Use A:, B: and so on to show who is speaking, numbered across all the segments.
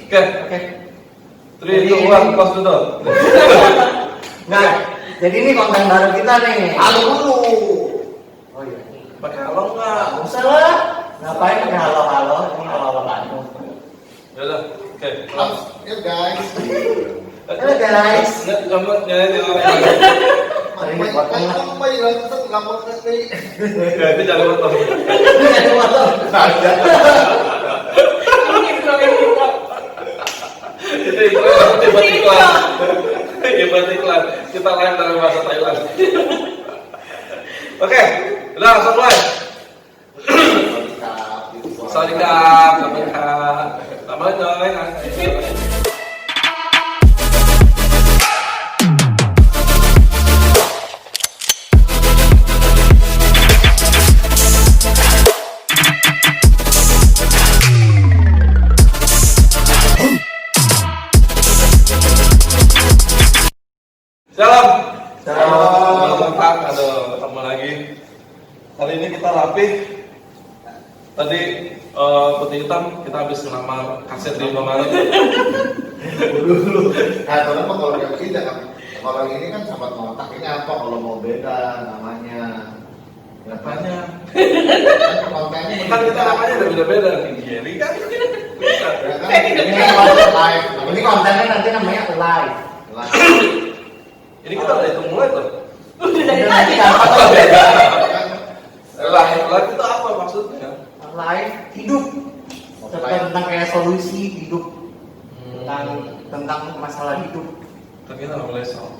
A: Oke. Three, two, one, close the door.
B: Nah, jadi ini konten baru kita nih.
A: Halo dulu.
B: Oh iya.
A: Pakai halo nggak?
B: Nggak usah lah. Ngapain pakai halo-halo? Ini halo-halo kamu.
A: Ya udah. Oke.
C: Ya guys.
B: Halo guys.
A: Kamu nyanyi
B: Hari ini potong lah.
C: Kamu mau jalan tetap nggak mau nanti.
A: Ya itu jangan lupa.
B: Ini potong.
C: Saja.
A: Itu iklan. Hebat iklan. Kita live dalam bahasa Thailand. Oke, udah langsung mulai. Sawadikap, sawadikap. Tambah coy. Salam.
B: Salam.
A: Aduh, ketemu lagi. Hari ini kita rapih. Tadi putih hitam kita habis ngelamar kaset di Indomaret.
C: Dulu. Nah, kalau yang tidak kan, kalau ini kan sempat ngontak ini apa kalau mau beda namanya.
A: Apanya?
C: Kan kontennya
A: Kan kita namanya udah beda-beda nih. Jerry kan. Bisa.
C: Ya kan? Ini konten live.
B: Ini kontennya nanti namanya live.
A: Ini kita udah hitung mulai tuh.
D: Udah dari tadi.
A: Live itu apa maksudnya?
B: Live hidup. Tentang kayak solusi hidup. Tentang masalah hidup.
A: Kan kita nggak boleh soal.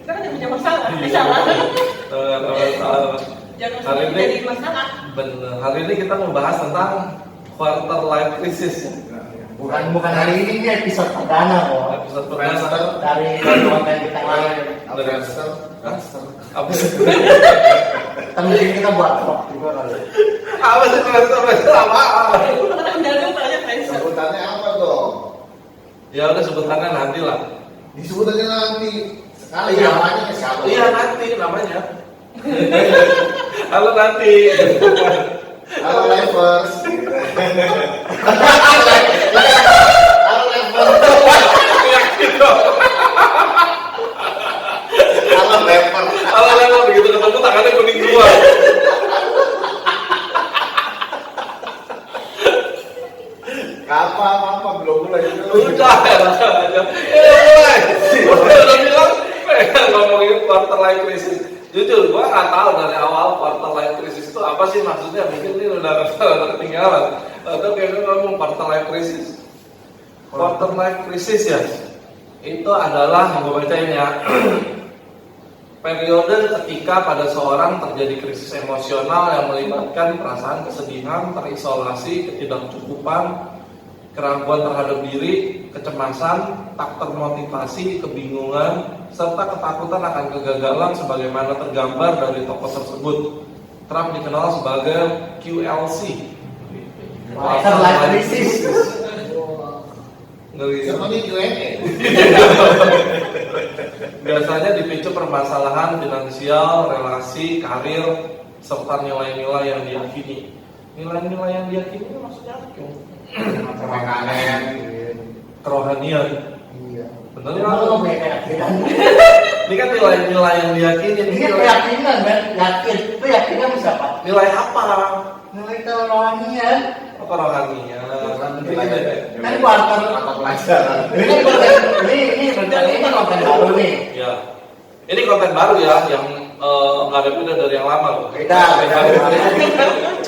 D: Kita kan punya masalah. Masalah. Jangan
A: Hari
D: sampai
A: ini
D: jadi masalah.
A: bener. Hari ini kita membahas tentang quarter life crisis.
B: Bukan hari ini, ini episode perdana kok.
A: Episode perdana.
B: Dari konten kita yang lain.
A: Apa sih?
B: Kan mungkin kita buat vlog juga kali.
A: Apa sih transfer apa?
D: Udah lupa ya Faisal.
C: Sebutannya apa dong?
A: Ya udah sebutannya nanti lah.
C: Disebut aja nanti. Sekali
A: Iya.
C: namanya siapa?
A: Iya nanti namanya. Halo nanti.
C: Halo Levers. Halo Levers. Halo Levers.
A: Halo Lelo begitu ketemu tangannya kuning dua.
C: Apa belum mulai itu.
A: Udah aja. Mulai. Udah bilang ngomongin quarter life crisis. Jujur gua nggak tahu dari awal quarter life crisis itu apa sih maksudnya. Mungkin ini udah ketinggalan. Atau kayaknya ngomong quarter life crisis. Quarter life crisis ya. Itu adalah yang gue bacain ya. Periode ketika pada seorang terjadi krisis emosional yang melibatkan perasaan kesedihan, terisolasi, ketidakcukupan, keraguan terhadap diri, kecemasan, tak termotivasi, kebingungan, serta ketakutan akan kegagalan sebagaimana tergambar dari tokoh tersebut. Kerap dikenal sebagai QLC.
B: Quarter life crisis.
C: Semuanya Q&A.
A: Biasanya dipicu permasalahan finansial, relasi, karir, serta nilai-nilai yang diyakini. Nilai-nilai yang diyakini itu maksudnya apa?
C: Kemenangan.
A: Kerohanian.
B: Iya.
A: Bener
B: Ini
A: nggak?
B: lo punya keyakinan.
A: Ini kan nilai-nilai yang diyakini.
B: Ini keyakinan kan? Yakin. Itu yakinnya bisa apa?
A: Nilai apa?
B: Nilai kerohanian.
A: Oh, kerohanian.
B: Kan quarter.
C: Mata pelajaran.
B: Ini konten ini kan konten baru nih.
A: Ya. Ini konten baru ya, yang nggak ada beda dari yang lama loh.
B: Beda.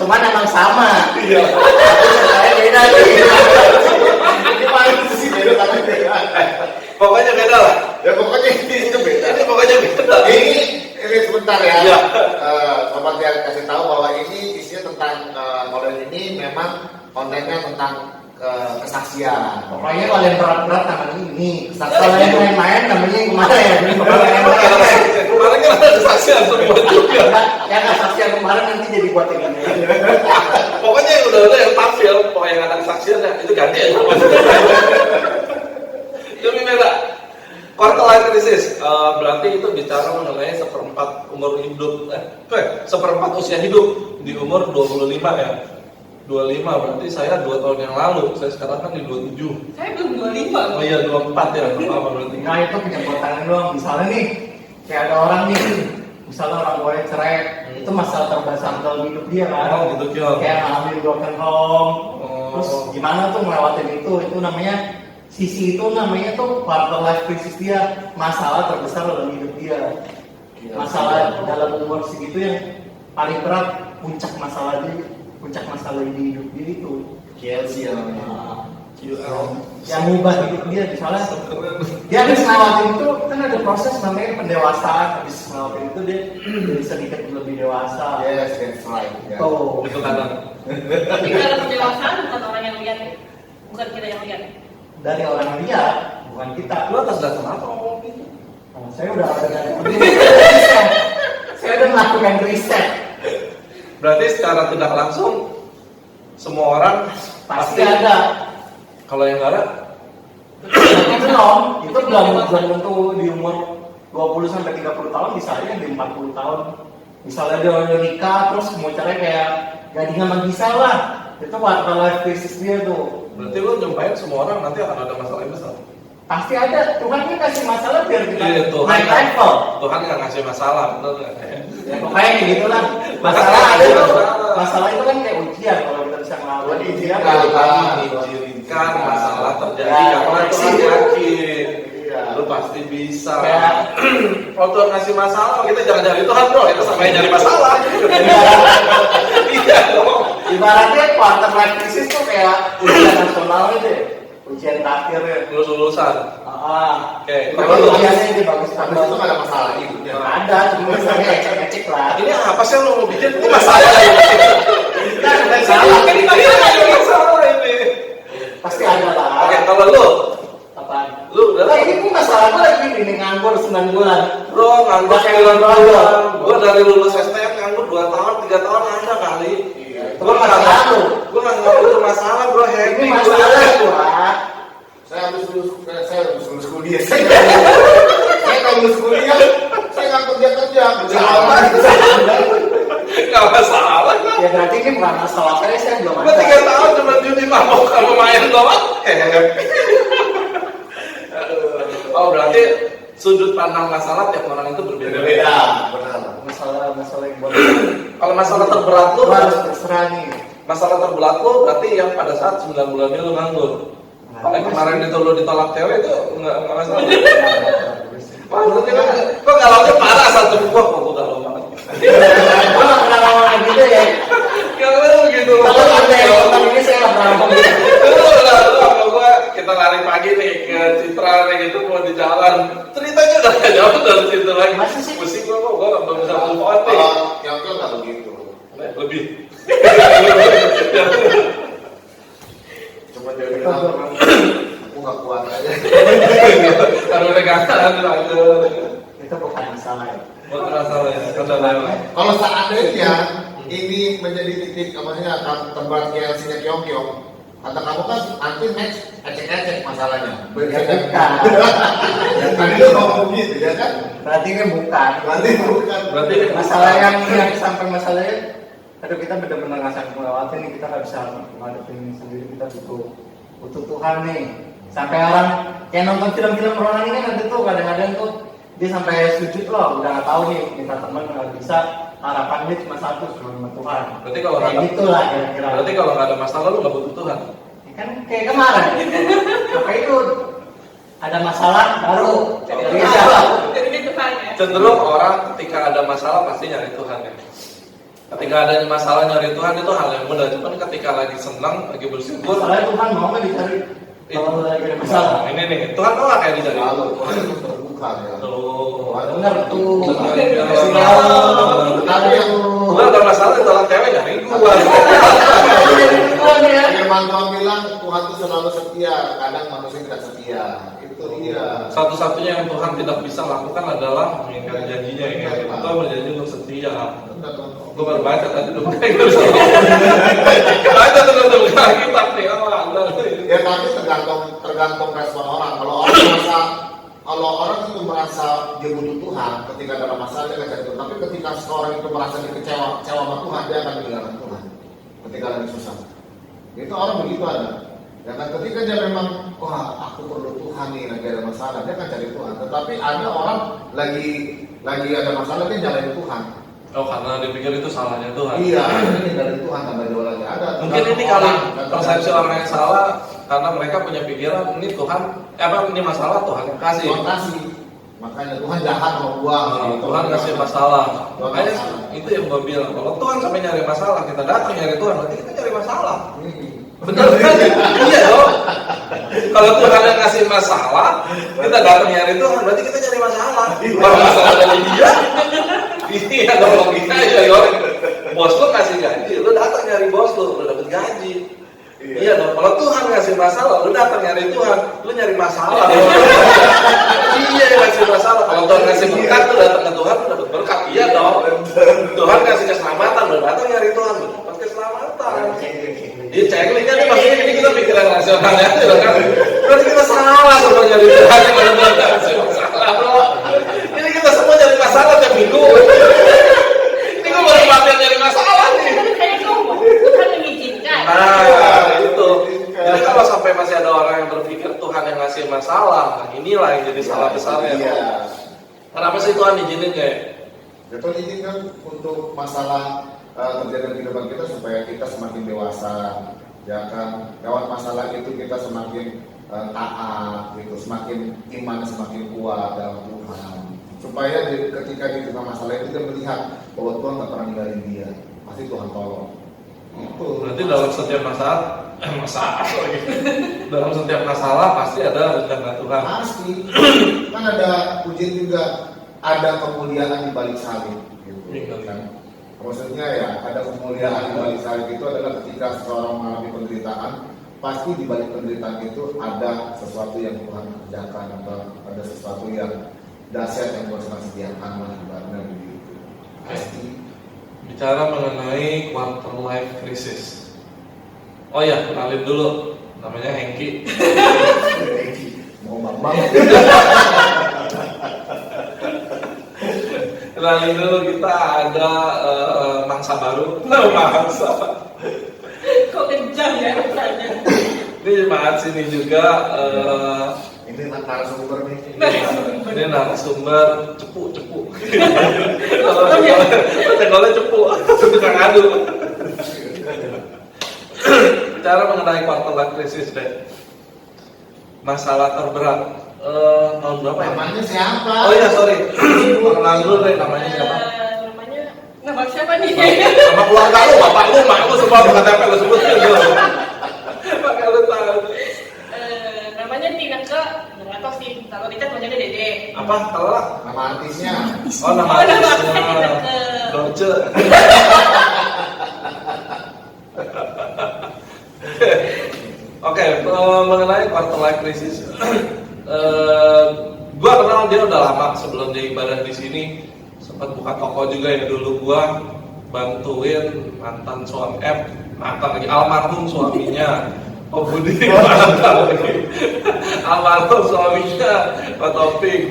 B: Cuman emang sama.
A: Iya.
B: Saya beda nih.
C: Ini paling sih beda tapi beda.
A: Pokoknya beda lah.
C: Ya pokoknya itu beda.
A: Ini pokoknya beda.
C: Ini sebentar ya.
A: Iya.
C: Sobat biar kasih tahu bahwa ini isinya tentang kalau ini memang kontennya tentang kesaksian.
B: Pokoknya kalau yang berat-berat namanya ini. Kalau yang main-main namanya yang kemarin.
A: Kemarin kan ada kesaksian semua juga.
B: Yang kesaksian kemarin nanti jadi buat yang ini.
A: Pokoknya yang udah yang tampil, pokoknya yang ada kesaksiannya itu ganti aja. Demi beda. Quarter life crisis berarti itu bicara mengenai seperempat umur hidup, seperempat usia hidup di umur 25 ya. 25, berarti saya 2 tahun yang lalu. Saya sekarang kan di 27.
D: Saya belum 25.
A: Oh iya 24 ya, apa berarti?
B: Nah itu penyemprotan doang. Misalnya nih, kayak ada orang nih, misalnya orang tuanya cerai, itu masalah terbesar dalam hidup dia kan.
A: Oh gitu Kion.
B: Kayak ngambil broken home,
A: Oh.
B: terus gimana tuh ngelewatin itu namanya sisi itu namanya tuh quarter life crisis dia, masalah terbesar dalam hidup dia. Masalah dalam umur segitu yang paling berat, puncak masalah di hidup dia itu.
C: KLC yang namanya.
B: Yang ngubah hidup dia, misalnya dia habis ngelewatin itu kan ada proses namanya pendewasaan. Habis ngelewatin itu dia jadi sedikit lebih dewasa.
C: Yes, that's right. Ya.
B: Tuh.
A: Itu kadang.
D: Tapi kalau pendewasaan bukan orang yang lihat, bukan kita yang lihat.
B: Dari orang lihat, bukan kita.
A: Lu atas dasar apa ngomong gitu?
B: Oh, saya udah ada saya udah melakukan riset.
A: Berarti secara tidak langsung semua orang
B: Pasti ada.
A: Kalau yang nggak ada,
B: Itu belum tentu di umur 20 sampai 30 tahun, bisa aja di 40 tahun. Misalnya dia udah nikah terus mau cerai kayak gading sama Gisel lah. Itu quarter life crisis dia tuh.
A: berarti lu nyumpahin semua orang nanti akan ada masalah yang besar.
B: Pasti ada. Tuhan kan kasih masalah biar kita
A: Iya, Tuhan.
B: naik level.
A: Tuhan nggak ngasih masalah, betul nggak?
B: Ya pokoknya kayak gitu lah. Masalah ada tuh. Masalah itu kan kayak ujian kalau kita bisa ngelawan ujian.
A: Diizinkan masalah terjadi karena Tuhan yakin.
C: Iya.
A: Lu pasti bisa.
B: Kayak
A: Kalau Tuhan ngasih masalah, kita jangan nyari Tuhan bro, itu sama yang nyari masalah. Iya dong.
B: ibaratnya quarter life crisis tuh kayak ujian nasional gitu ya. Ujian terakhir ya.
A: Lulus-lulusan. Oke.
B: Tapi
A: Kalau lu
B: ujiannya dia bagus
C: Habis
B: banget.
C: itu nggak ada masalah hidupnya.
B: Ada, cuma saya ngecek lah.
A: ini apa sih yang lu mau bikin? Ini masalah.
B: Kita ada salah.
A: Ini masalah ini.
B: Pasti ada lah.
A: Oke, kalau lu,
B: Apaan?
A: lu udah
B: Nah ini pun masalah gue lagi ini nganggur 9 bulan.
A: bro nganggur 9 bulan. Gua dari lulus STM nganggur 2 tahun, 3 tahun ada kali.
B: Itu kan masalah lu.
A: Gua nggak nganggur itu masalah bro,
B: Ini
A: happy
B: masalah gua.
C: Saya habis lulus kuliah. Saya kalau lulus kuliah, saya nggak kerja.
A: Nggak masalah.
B: Ya berarti ini bukan masalah saya belum
A: Gua 3
B: ada.
A: tahun cuma judi mabok sama main doang. Oh berarti sudut pandang masalah tiap orang itu berbeda.
C: Beda, benar.
B: Masalah yang boleh.
A: Kalau masalah terberat lu,
B: Lu harus terserah nih.
A: masalah terberat lu berarti yang pada saat 9 bulan ini lu nganggur. Kalau yang kemarin itu lu ditolak cewek itu nggak masalah. Maksudnya kok galaunya parah satu gua kok galau banget.
B: Gua nggak pernah ngomong gitu ya.
A: Kalau begitu.
B: Kalau ada yang ngomong ini saya nggak pernah ngomong gitu.
A: Sama gua kita lari pagi nih ke Citra nih gitu mau di jalan. Ceritanya udah gak jauh dari situ lagi.
B: Masih sih?
A: Pusing gua belum bisa move on nih.
C: Kalau yang nggak begitu.
A: Lebih.
C: Cuma dia bilang, aku nggak kuat aja.
A: Harus pegangan aja.
B: Itu bukan masalah ya.
A: Buat masalah ya. Udah lewat.
C: Kalau seandainya ini menjadi titik, maksudnya terberat KLC-nya Kyong, kata kamu kan nanti match ecek-ecek masalahnya.
B: Ya bukan.
C: Tadi lu ngomong gitu ya kan?
B: Berarti ini bukan.
C: Berarti bukan.
A: Berarti
B: Masalah yang sampai masalahnya, aduh kita benar-benar nggak sanggup melewati nih, kita nggak bisa menghadapi ini sendiri, kita butuh Tuhan nih. Sampai orang kayak nonton film-film Ronan ini kan tuh kadang-kadang tuh dia sampai sujud loh, udah nggak tahu nih minta teman nggak bisa, harapan dia cuma satu, cuma sama Tuhan.
A: Berarti kalau
B: kayak
A: nggak
B: gitu lah kira-kira.
A: Berarti kalau nggak ada masalah lu nggak butuh Tuhan.
B: Ya kan kayak kemarin, apa itu ada masalah baru jadi siapa?
D: Jadi ini Tuhan ya.
A: Cenderung orang ketika ada masalah pasti nyari Tuhan ya. Ketika ada masalah nyari Tuhan itu hal yang mudah. Cuman ketika lagi senang, lagi bersyukur,
B: Masalahnya Tuhan mau nggak dicari kalau lagi ada masalah?
A: Nah, ini nih Tuhan mau nggak kayak dicari?
C: Lalu Tuhan itu terbuka ya.
A: Tuh.
B: Bener tuh.
C: Tapi yang
A: Gua ada masalah ditolak cewek nyari gua.
C: Firman Tuhan bilang Tuhan itu selalu setia, kadang manusia tidak setia. Itu dia.
A: Satu-satunya yang Tuhan tidak bisa lakukan adalah mengingkari janjinya ya. Tuhan berjanji untuk setia. Gue baru baca tadi udah buka itu. Baca tuh buka kitab nih.
C: Ya tapi tergantung respon orang. Kalau orang itu merasa dia butuh Tuhan, ketika dalam masalah dia akan cari Tuhan. Tapi ketika seorang itu merasa dikecewa sama Tuhan, dia akan meninggalkan Tuhan. Ketika lagi susah. Itu orang begitu ada. Ya kan ketika dia memang wah aku perlu Tuhan nih, lagi ada masalah, dia akan cari Tuhan. Tetapi ada orang lagi ada masalah dia nyalain Tuhan.
A: Oh, karena dipikir itu salahnya Tuhan.
C: Iya, ini dari Tuhan tambah jauh lagi ada.
A: Mungkin ini kali persepsi orang yang salah karena mereka punya pikiran ini Tuhan, ini masalah Tuhan yang kasih.
C: Tuhan kasih. Makanya Tuhan jahat sama gua.
A: Tuhan kasih masalah.
C: Tuhan
A: Makanya
C: masalah.
A: itu yang gua bilang, kalau Tuhan sampai nyari masalah, kita datang nyari Tuhan, berarti kita nyari masalah.
C: Hmm.
A: Benar kan? Iya dong. Kalau Tuhan yang kasih masalah, kita datang nyari Tuhan, berarti kita nyari masalah. Kalau masalah dari dia, ini ada logika ya, orang. Bos lu kasih gaji, lu datang nyari bos lu dapet gaji. Iya dong. Kalau Tuhan ngasih masalah, lu datang nyari Tuhan, lu nyari masalah. Iya, ngasih masalah. Kalau Tuhan ngasih berkat, lu datang ke Tuhan, lu dapet berkat. Iya dong. Tuhan ngasih keselamatan, lu datang nyari Tuhan, lu dapet keselamatan. Iya, cengli kan maksudnya ini kita pikiran rasionalnya aja kan. Berarti kita salah semua nyari Tuhan kalau Tuhan ngasih masalah, bro. Ini kita semua nyari masalah tiap minggu. Ini gue baru latihan nyari masalah nih.
D: Kayak kamu, Tuhan mengizinkan.
A: Nah, itu. Jadi kalau sampai masih ada orang yang berpikir Tuhan yang ngasih masalah, nah inilah yang jadi salah besarnya.
C: Iya.
A: Kenapa sih Tuhan izinin kayak?
C: Ya Tuhan izinkan untuk masalah terjadi di kehidupan kita supaya kita semakin dewasa, ya kan. Lewat masalah itu kita semakin taat, gitu, semakin iman semakin kuat dalam Tuhan. Supaya ketika di tengah masalah itu dia melihat bahwa Tuhan tak pernah ninggalin dia, pasti Tuhan tolong. Itu.
A: Berarti dalam setiap masalah lagi. Dalam setiap masalah pasti ada rencana Tuhan.
C: Pasti. Kan ada ujian juga, ada kemuliaan di balik salib, gitu.
A: Iya.
C: Kan? Maksudnya ya, ada kemuliaan di balik salib itu adalah ketika seseorang mengalami penderitaan, pasti di balik penderitaan itu ada sesuatu yang Tuhan kerjakan atau ada sesuatu yang dahsyat yang Tuhan sediakan lah ibaratnya begitu. Pasti.
A: Bicara mengenai quarter life crisis. Oh ya, kenalin dulu. Namanya Hengki.
C: Mau bambang.
A: Kenalin dulu, kita ada mangsa baru. Mangsa.
D: Kok kejam ya rasanya.
A: Ini Mas sini juga.
C: Ini narasumber nih.
A: Ini narasumber cepu. Kalau tenggolnya cepu, tukang adu. Bicara mengenai quarter life crisis deh. Masalah terberat. Tahun berapa ya?
C: Namanya siapa?
A: Oh iya, sorry. Perkenalan dulu deh, namanya siapa?
D: Nama siapa nih?
A: Nama keluarga lu, bapak lu, mak lu, semua KTP lu sebutin dulu. Pakai lu tahu.
D: Namanya Tineke, nggak tahu sih. Kalau dicat bacanya Dede.
A: Apa? Kalau
C: Nama artisnya.
A: oh nama
D: nama
A: artisnya
D: Tineke.
A: Dorce. Oke, mengenai quarter life crisis. Gua kenal dia udah lama sebelum dia ibadah di sini. Sempat buka toko juga ya dulu, gua bantuin mantan suami mantan lagi almarhum suaminya Pak Budi, mantan lagi almarhum suaminya Pak Taufik.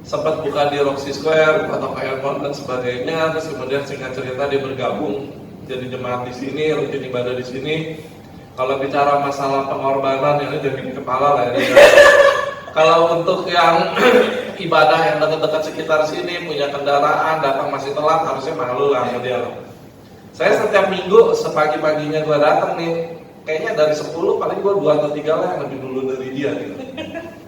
A: Sempat buka di Roxy Square, buka toko handphone dan sebagainya. Terus kemudian singkat cerita dia bergabung jadi jemaat di sini, rutin ibadah di sini. Kalau bicara masalah pengorbanan ini jadi di kepala lah ini. Kalau untuk yang ibadah yang dekat-dekat sekitar sini punya kendaraan datang masih telat, harusnya malu lah sama dia. Saya setiap minggu sepagi-paginya gue datang nih, kayaknya dari 10 paling gue 2 atau 3 lah yang lebih dulu dari dia gitu.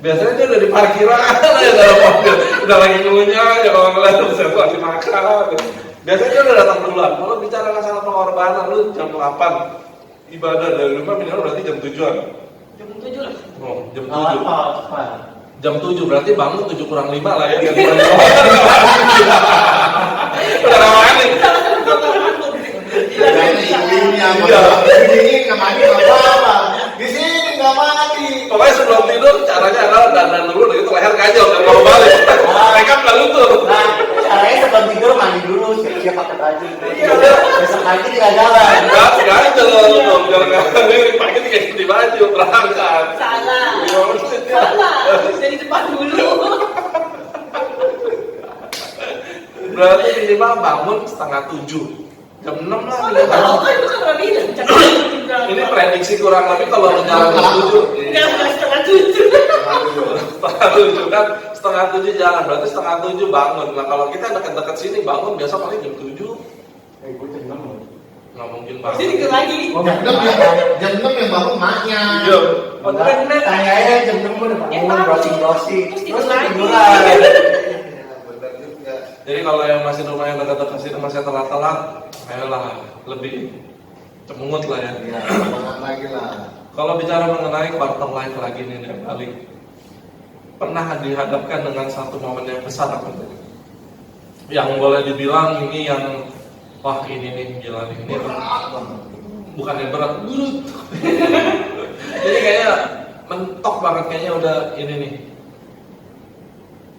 A: Biasanya dia udah di parkiran ya dalam mobil, udah lagi ngunyah ya kalau ngeliat saya lagi makan. Biasanya dia udah datang duluan. Kalau bicara masalah pengorbanan, lu jam 8 ibadah dari rumah minimal berarti jam 7-an.
D: Jam 7 lah.
A: Oh, jam 7.
B: Cepat.
A: Jam 7 berarti bangun 7 kurang 5 lah ya. Udah lama nih.
C: Ini nggak mandi apa? Di sini nggak mandi.
A: Pokoknya sebelum tidur caranya adalah dandan dulu, begitu leher kajal dan kalau balik. Mereka nggak luntur.
B: Nah, caranya sebelum tidur mandi dulu, siap-siap pakai baju.
A: Iya.
B: Besok pagi tidak jalan.
A: Enggak, sengaja loh, biar nggak pagi nih ganti baju berangkat.
D: Salah.
A: Iya,
D: Salah. Dari depan dulu.
A: Berarti minimal bangun setengah 7. Jam 6 lah.
D: Kalau kan itu kan udah bilang jam
A: Ini prediksi kurang lebih kalau jalan jam 7.
D: Enggak, setengah 7.
A: Setengah 7 kan, setengah 7 jalan, berarti setengah 7 bangun. Nah kalau kita dekat-dekat sini bangun biasa paling jam 7.
B: Gue jam 6 loh.
A: Nggak mungkin bangun.
D: Jadi tidur lagi.
C: Jam 6 yang bangun maknya.
A: Iya.
D: Oh, bener.
B: Tanya aja jam 6 udah bangun, browsing.
D: Terus
B: Terus
D: tidur lagi.
B: tiduran.
C: Benar juga.
A: Jadi kalau yang masih rumah yang dekat-dekat sini masih telat-telat, ayolah lebih cemungut lah ya.
C: Ya, semangat lagi lah.
A: Kalau bicara mengenai quarter life lagi nih dari balik, pernah dihadapkan dengan satu momen yang besar apa tuh? Yang boleh dibilang ini yang wah ini nih gila nih ini bukan yang berat, jadi kayaknya mentok banget kayaknya udah ini nih.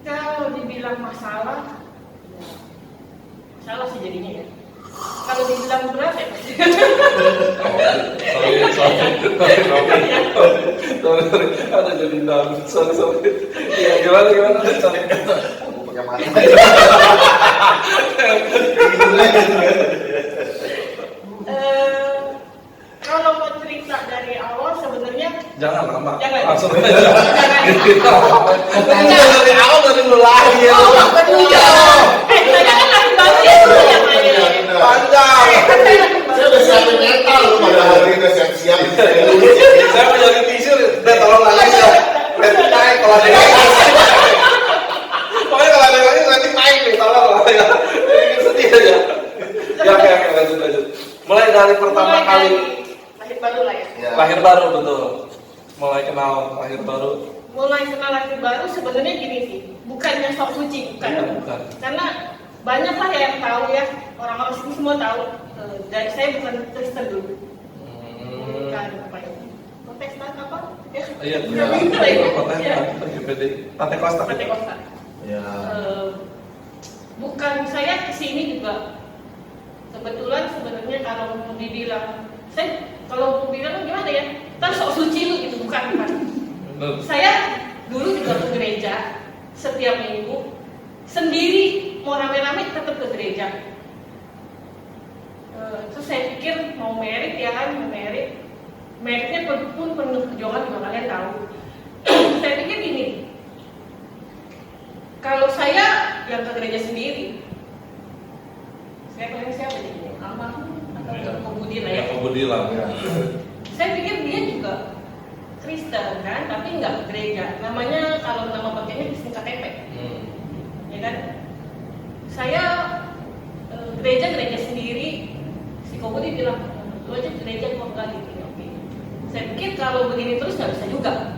D: Kalau dibilang masalah, salah sih jadinya ya. Kalau dibilang berat ya pasti.
A: Sorry, ada jadi down, sorry. Iya gimana, sorry.
C: Aku pakai mata.
D: Kalau mau cerita dari awal sebenarnya
A: Jangan lama,
D: Jangan.
A: langsung aja.
D: Jangan.
A: Dari awal dari lu lahir.
D: Saya kan lagi baru ya yang main.
A: Panjang.
C: Saya udah siapin mental loh pada hari ini udah siap-siap.
A: Saya mau jadi tisu, udah tolong nangis ya. Nanti naik kalau ada yang pokoknya kalau ada yang nangis nanti naik nih, tolong lah ya. Ini sedih aja. Ya oke lanjut. Mulai dari pertama
D: Mulai
A: kali
D: dari lahir baru lah ya.
C: Ya.
A: lahir baru betul. Mulai kenal lahir baru.
D: Mulai kenal lahir baru sebenarnya gini sih, bukannya sok suci, bukan.
A: Iya, bukan.
D: Karena banyak lah yang tahu ya, orang-orang sini semua tahu. Dari saya bukan Kristen dulu, bukan apa ya, Protestan apa? Ya,
A: Iya,
D: udah begitu lah ya. Ya.
A: GPD, Pantekosta.
D: Pantekosta.
C: Ya.
D: Bukan saya kesini juga kebetulan sebenarnya kalau mau dibilang saya kalau mau bilang gimana ya, kan sok suci lu gitu, bukan.
A: Bener.
D: Saya dulu juga ke gereja setiap minggu sendiri, mau rame-rame tetap ke gereja. Terus saya pikir mau merit ya kan, meritnya pun penuh perjuangan juga kalian tahu. Saya pikir gini, kalau saya yang ke gereja sendiri, saya kalian siapa jadi almarhum atau Kobudi lah ya.
A: Kobudi lah.
D: Saya pikir dia juga Kristen kan, tapi nggak ke gereja. Namanya kalau nama pakainya Kristen KTP, ya kan? Saya gereja sendiri. Si Kobudi bilang, lu aja ke gereja kok enggak gitu. Oke. Saya pikir kalau begini terus nggak bisa juga.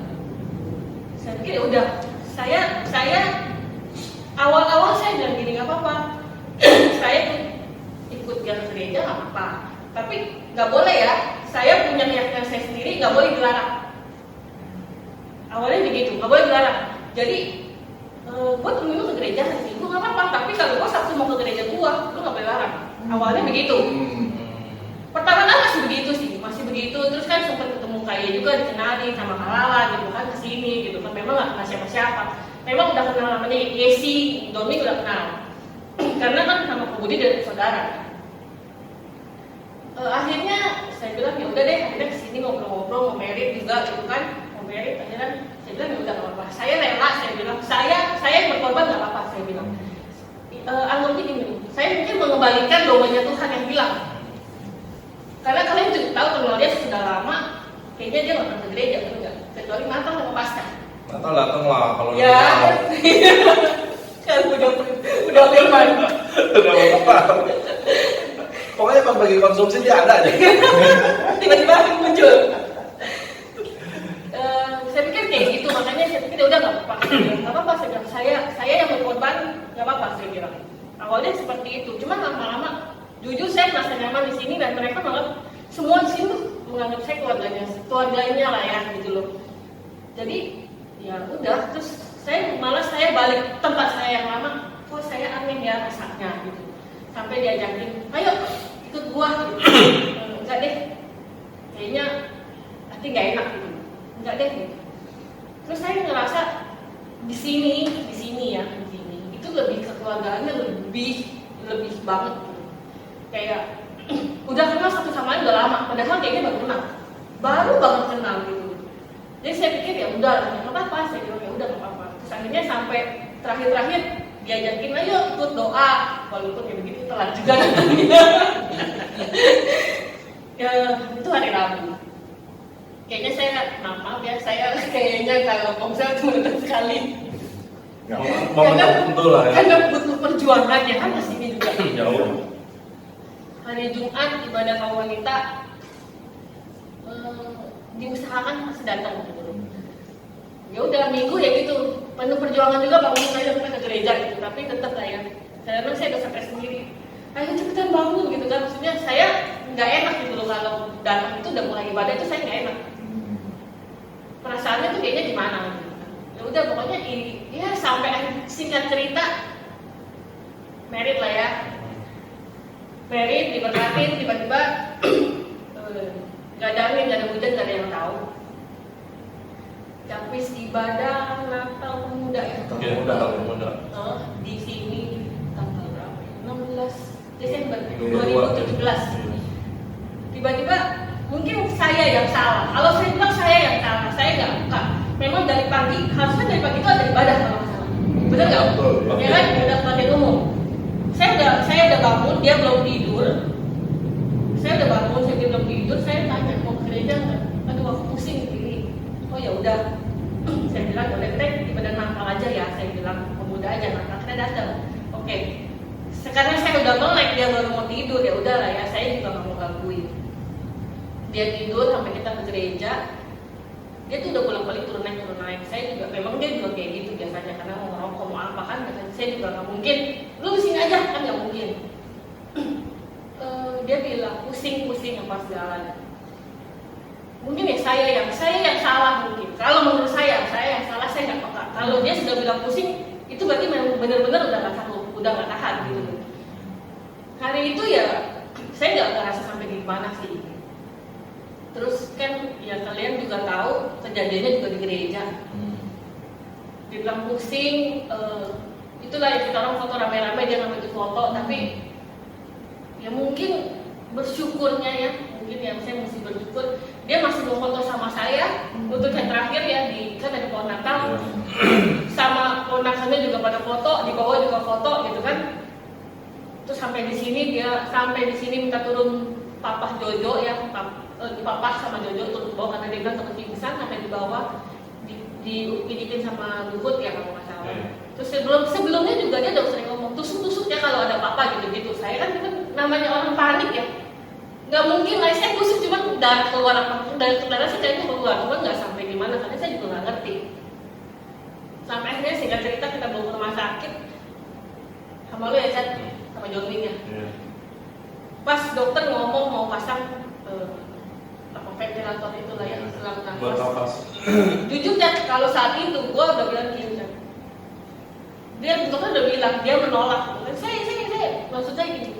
D: Saya pikir ya udah, saya awal-awal saya bilang gini nggak apa-apa. Saya ikut dia ke gereja nggak apa-apa. Tapi nggak boleh ya. Saya punya keyakinan saya sendiri, nggak boleh dilarang. Awalnya begitu, nggak boleh dilarang. Jadi, gue temen lu ke gereja hari Minggu nggak apa-apa. Tapi kalau gue Sabtu mau ke gereja gue, lu nggak boleh larang. Awalnya begitu. Pertama masih begitu sih, masih begitu. Terus kan sempat ketemu kayak juga dikenalin sama Halala gitu kan kesini gitu kan. Memang nggak siapa-siapa. Memang udah kenal namanya Yesi, Domi udah kenal. Karena kan sama Kobudi dari saudara. Akhirnya saya bilang ya udah deh, akhirnya kesini ngobrol-ngobrol, mau merit juga gitu kan, mau merit akhirnya saya bilang ya udah nggak apa-apa, saya rela, saya bilang saya yang berkorban nggak apa-apa, saya bilang anggapnya gini, saya mungkin mengembalikan doanya Tuhan yang bilang, karena kalian juga tahu kenal dia sudah lama, kayaknya dia nggak pernah ke gereja kan enggak, kecuali Natal sama Paskah.
A: Natal datang lah kalau
D: Ya, kan udah firman.
A: udah apa? Pokoknya pas bagi konsumsi dia ada aja.
D: Tiba-tiba muncul. Saya pikir kayak gitu, makanya saya pikir ya udah nggak apa-apa, saya bilang saya yang berkorban nggak apa-apa, saya bilang. Awalnya seperti itu, cuma lama-lama jujur saya merasa nyaman di sini dan mereka menganggap semua di sini menganggap saya keluarganya lah ya gitu loh. Jadi ya udah, terus saya balik tempat saya yang lama, kok saya aneh ya rasanya gitu. Sampai diajakin, ayo ikut gua gitu. Enggak deh, kayaknya nanti nggak enak gitu. Enggak deh gitu. Terus saya ngerasa di sini itu lebih kekeluargaannya lebih banget gitu. Kayak udah kenal satu sama lain udah lama, padahal kayaknya baru banget kenal gitu. Jadi saya pikir ya udah nggak apa-apa, saya bilang ya udah nggak apa-apa. Terus akhirnya sampai terakhir diajakin ayo ikut doa, walaupun ya begitu telat juga datangnya. Ya itu hari Rabu. Kayaknya saya maaf ya, saya kayaknya kalau komsel cuma datang sekali.
A: Momen tertentu lah ya.
D: Karena butuh perjuangan ya kan kesini juga.
A: Jauh.
D: Hari Jumat ibadah kaum wanita diusahakan masih datang gitu. Ya udah Minggu ya gitu, penuh perjuangan juga bangun saya ke gereja gitu, tapi tetap lah ya. Karena saya udah sampai sendiri. Ayo cepetan bangun gitu kan, maksudnya saya nggak enak gitu loh kalau datang itu udah mulai ibadah itu saya nggak enak. Perasaannya tuh kayaknya gimana gitu. Ya udah pokoknya ya sampai singkat cerita merit lah ya. Merit diberkatin tiba-tiba nggak ada angin, nggak ada hujan, nggak ada yang tahu. Habis ibadah Natal Pemuda ya.
A: Pemuda.
D: Di sini tanggal berapa? 16 Desember 2017. Tiba-tiba mungkin saya yang salah. Kalau saya bilang saya yang salah, saya nggak buka. Memang dari pagi, harusnya dari pagi itu ada ibadah kalau nggak salah. Betul nggak? Ya kan? Ada pelatihan umum. Saya udah bangun, dia belum tidur. Saya udah bangun, dia belum tidur. Saya tanya mau ke gereja nggak? Aduh aku pusing ini. Oh ya udah. Saya bilang udah kita ibadah Natal aja ya. Saya bilang pemuda aja Natal kita datang. Oke. Sekarang saya udah melek, dia baru mau tidur ya udahlah ya. Saya juga nggak mau gangguin. Dia tidur sampai kita ke gereja. Dia tuh udah pulang-balik turun naik. Saya juga memang dia juga kayak gitu biasanya karena mau ngerokok mau apa kan. Saya juga nggak mungkin. Lu sini aja kan nggak mungkin. Dia bilang pusing apa segala. Mungkin ya saya yang salah mungkin. Kalau menurut saya yang salah, saya nggak peka. Kalau dia sudah bilang pusing, itu berarti memang benar-benar udah nggak sanggup, udah nggak tahan gitu. Hari itu ya saya nggak ngerasa sampai di mana sih. Terus kan ya kalian juga tahu kejadiannya juga di gereja. Dia bilang pusing, itulah yang kita orang foto rame-rame dia ngambil itu foto, tapi ya mungkin bersyukurnya ya, mungkin ya saya mesti bersyukur dia masih mau foto sama saya untuk yang terakhir ya kan ada pohon Natal sama ponakannya juga pada foto, di bawah juga foto gitu kan. Terus sampai di sini minta turun Papa Jojo ya, Papa sama Jojo turun ke bawah karena dia bilang takut pingsan, sampai di bawah dipijitin sama Luhut ya kalau nggak salah. Terus sebelumnya juga dia udah sering ngomong tusuk ya kalau ada apa-apa gitu-gitu. Saya kan namanya orang panik ya, nggak mungkin lah saya tusuk cuma darah keluar apa dari darah sih kayaknya keluar, cuma nggak sampai gimana karena saya juga nggak ngerti. Sampai akhirnya singkat cerita kita bawa ke rumah sakit sama lu ya Chat, sama Jongling ya. Pas dokter ngomong mau pasang ventilator itu lah ya, selang nafas. Jujur Chat, kalau saat itu gue udah bilang gini Chat. Dia dokter udah bilang dia menolak. Saya maksud saya gini.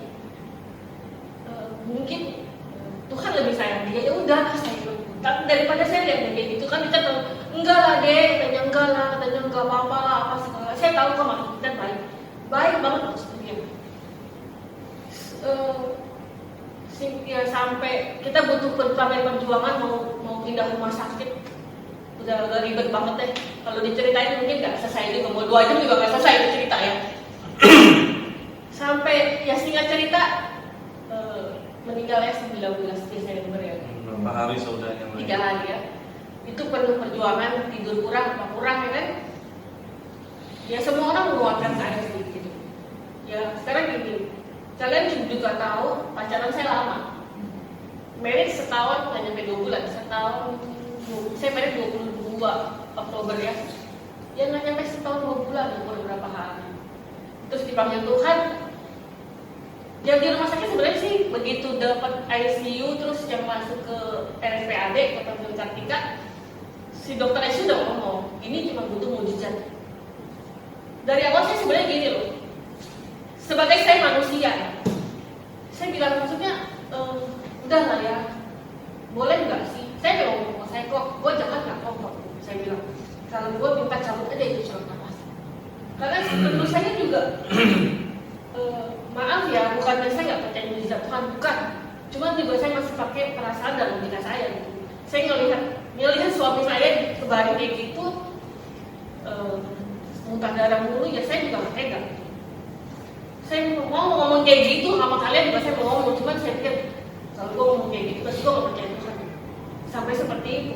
D: Mungkin Tuhan lebih sayang dia, ya udah saya bilang. Tapi daripada saya lihat kayak gitu kan kita tahu enggak lah deh, katanya enggak apa-apa lah apa segala. Saya tahu kok maksud kita baik banget maksud dia. Ya sampai kita butuh perjuangan mau pindah rumah sakit, udah ribet banget deh. Kalau diceritain mungkin nggak selesai juga, mau 2 jam juga nggak selesai cerita ya. Sampai ya singkat cerita meninggalnya 19 Desember ya.
A: Berapa hari saudanya?
D: 3 hari ya. Itu penuh perjuangan, tidur kurang ya kan. Ya semua orang menguatkan saya sih gitu. Ya sekarang gini, kalian juga tahu pacaran saya lama. Married setahun nggak nyampe 2 bulan, saya married 22 Oktober ya. Ya nggak nyampe setahun 2 bulan, beberapa hari. Terus dipanggil Tuhan. Yang di rumah sakit sebenarnya sih begitu dapat ICU terus yang masuk ke RSPAD ke Tanjung Kartika, si dokter ICU udah ngomong ini cuma butuh mujizat. Dari awal saya sebenarnya gini loh, sebagai saya manusia, saya bilang maksudnya udah lah ya, boleh nggak sih? Saya bilang ngomong saya kok, gue jangan nggak kok. Saya bilang kalau gue minta cabut aja itu surat nafas. Karena menurut saya juga maaf ya, bukan saya nggak percaya mukjizat Tuhan, bukan. Cuma juga saya masih pakai perasaan dan logika saya gitu. Saya ngelihat suami saya kebaring kayak gitu, muntah darah mulu, ya saya juga nggak tega. Saya mau ngomong kayak gitu sama kalian juga saya mau ngomong, cuman saya pikir kalau gue ngomong kayak gitu pasti gue nggak percaya Tuhan. Sampai seperti itu.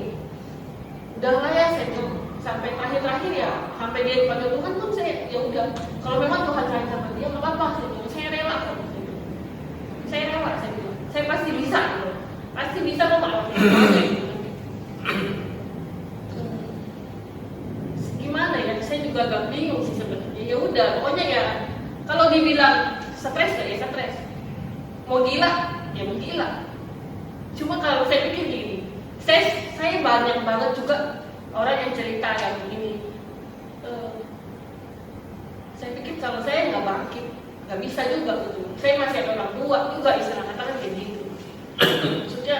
D: Udahlah ya, saya bilang sampai terakhir ya, sampai dia dipanggil Tuhan pun saya ya udah. Kalau memang Tuhan sayang sama dia nggak apa-apa, saya rela kok. Saya rela, saya bilang. Saya pasti bisa, gitu. Pasti bisa kok melewati semuanya. Gitu. Gimana ya? Saya juga agak bingung sih sebenarnya. Ya udah, pokoknya ya. Kalau dibilang stres ya stres. Mau gila, ya mau gila. Cuma kalau saya pikir gini, saya banyak banget juga orang yang cerita yang begini. Saya pikir kalau saya nggak bangkit, nggak bisa juga gitu. Saya masih ada orang tua juga istilah katakan kayak gitu. Maksudnya,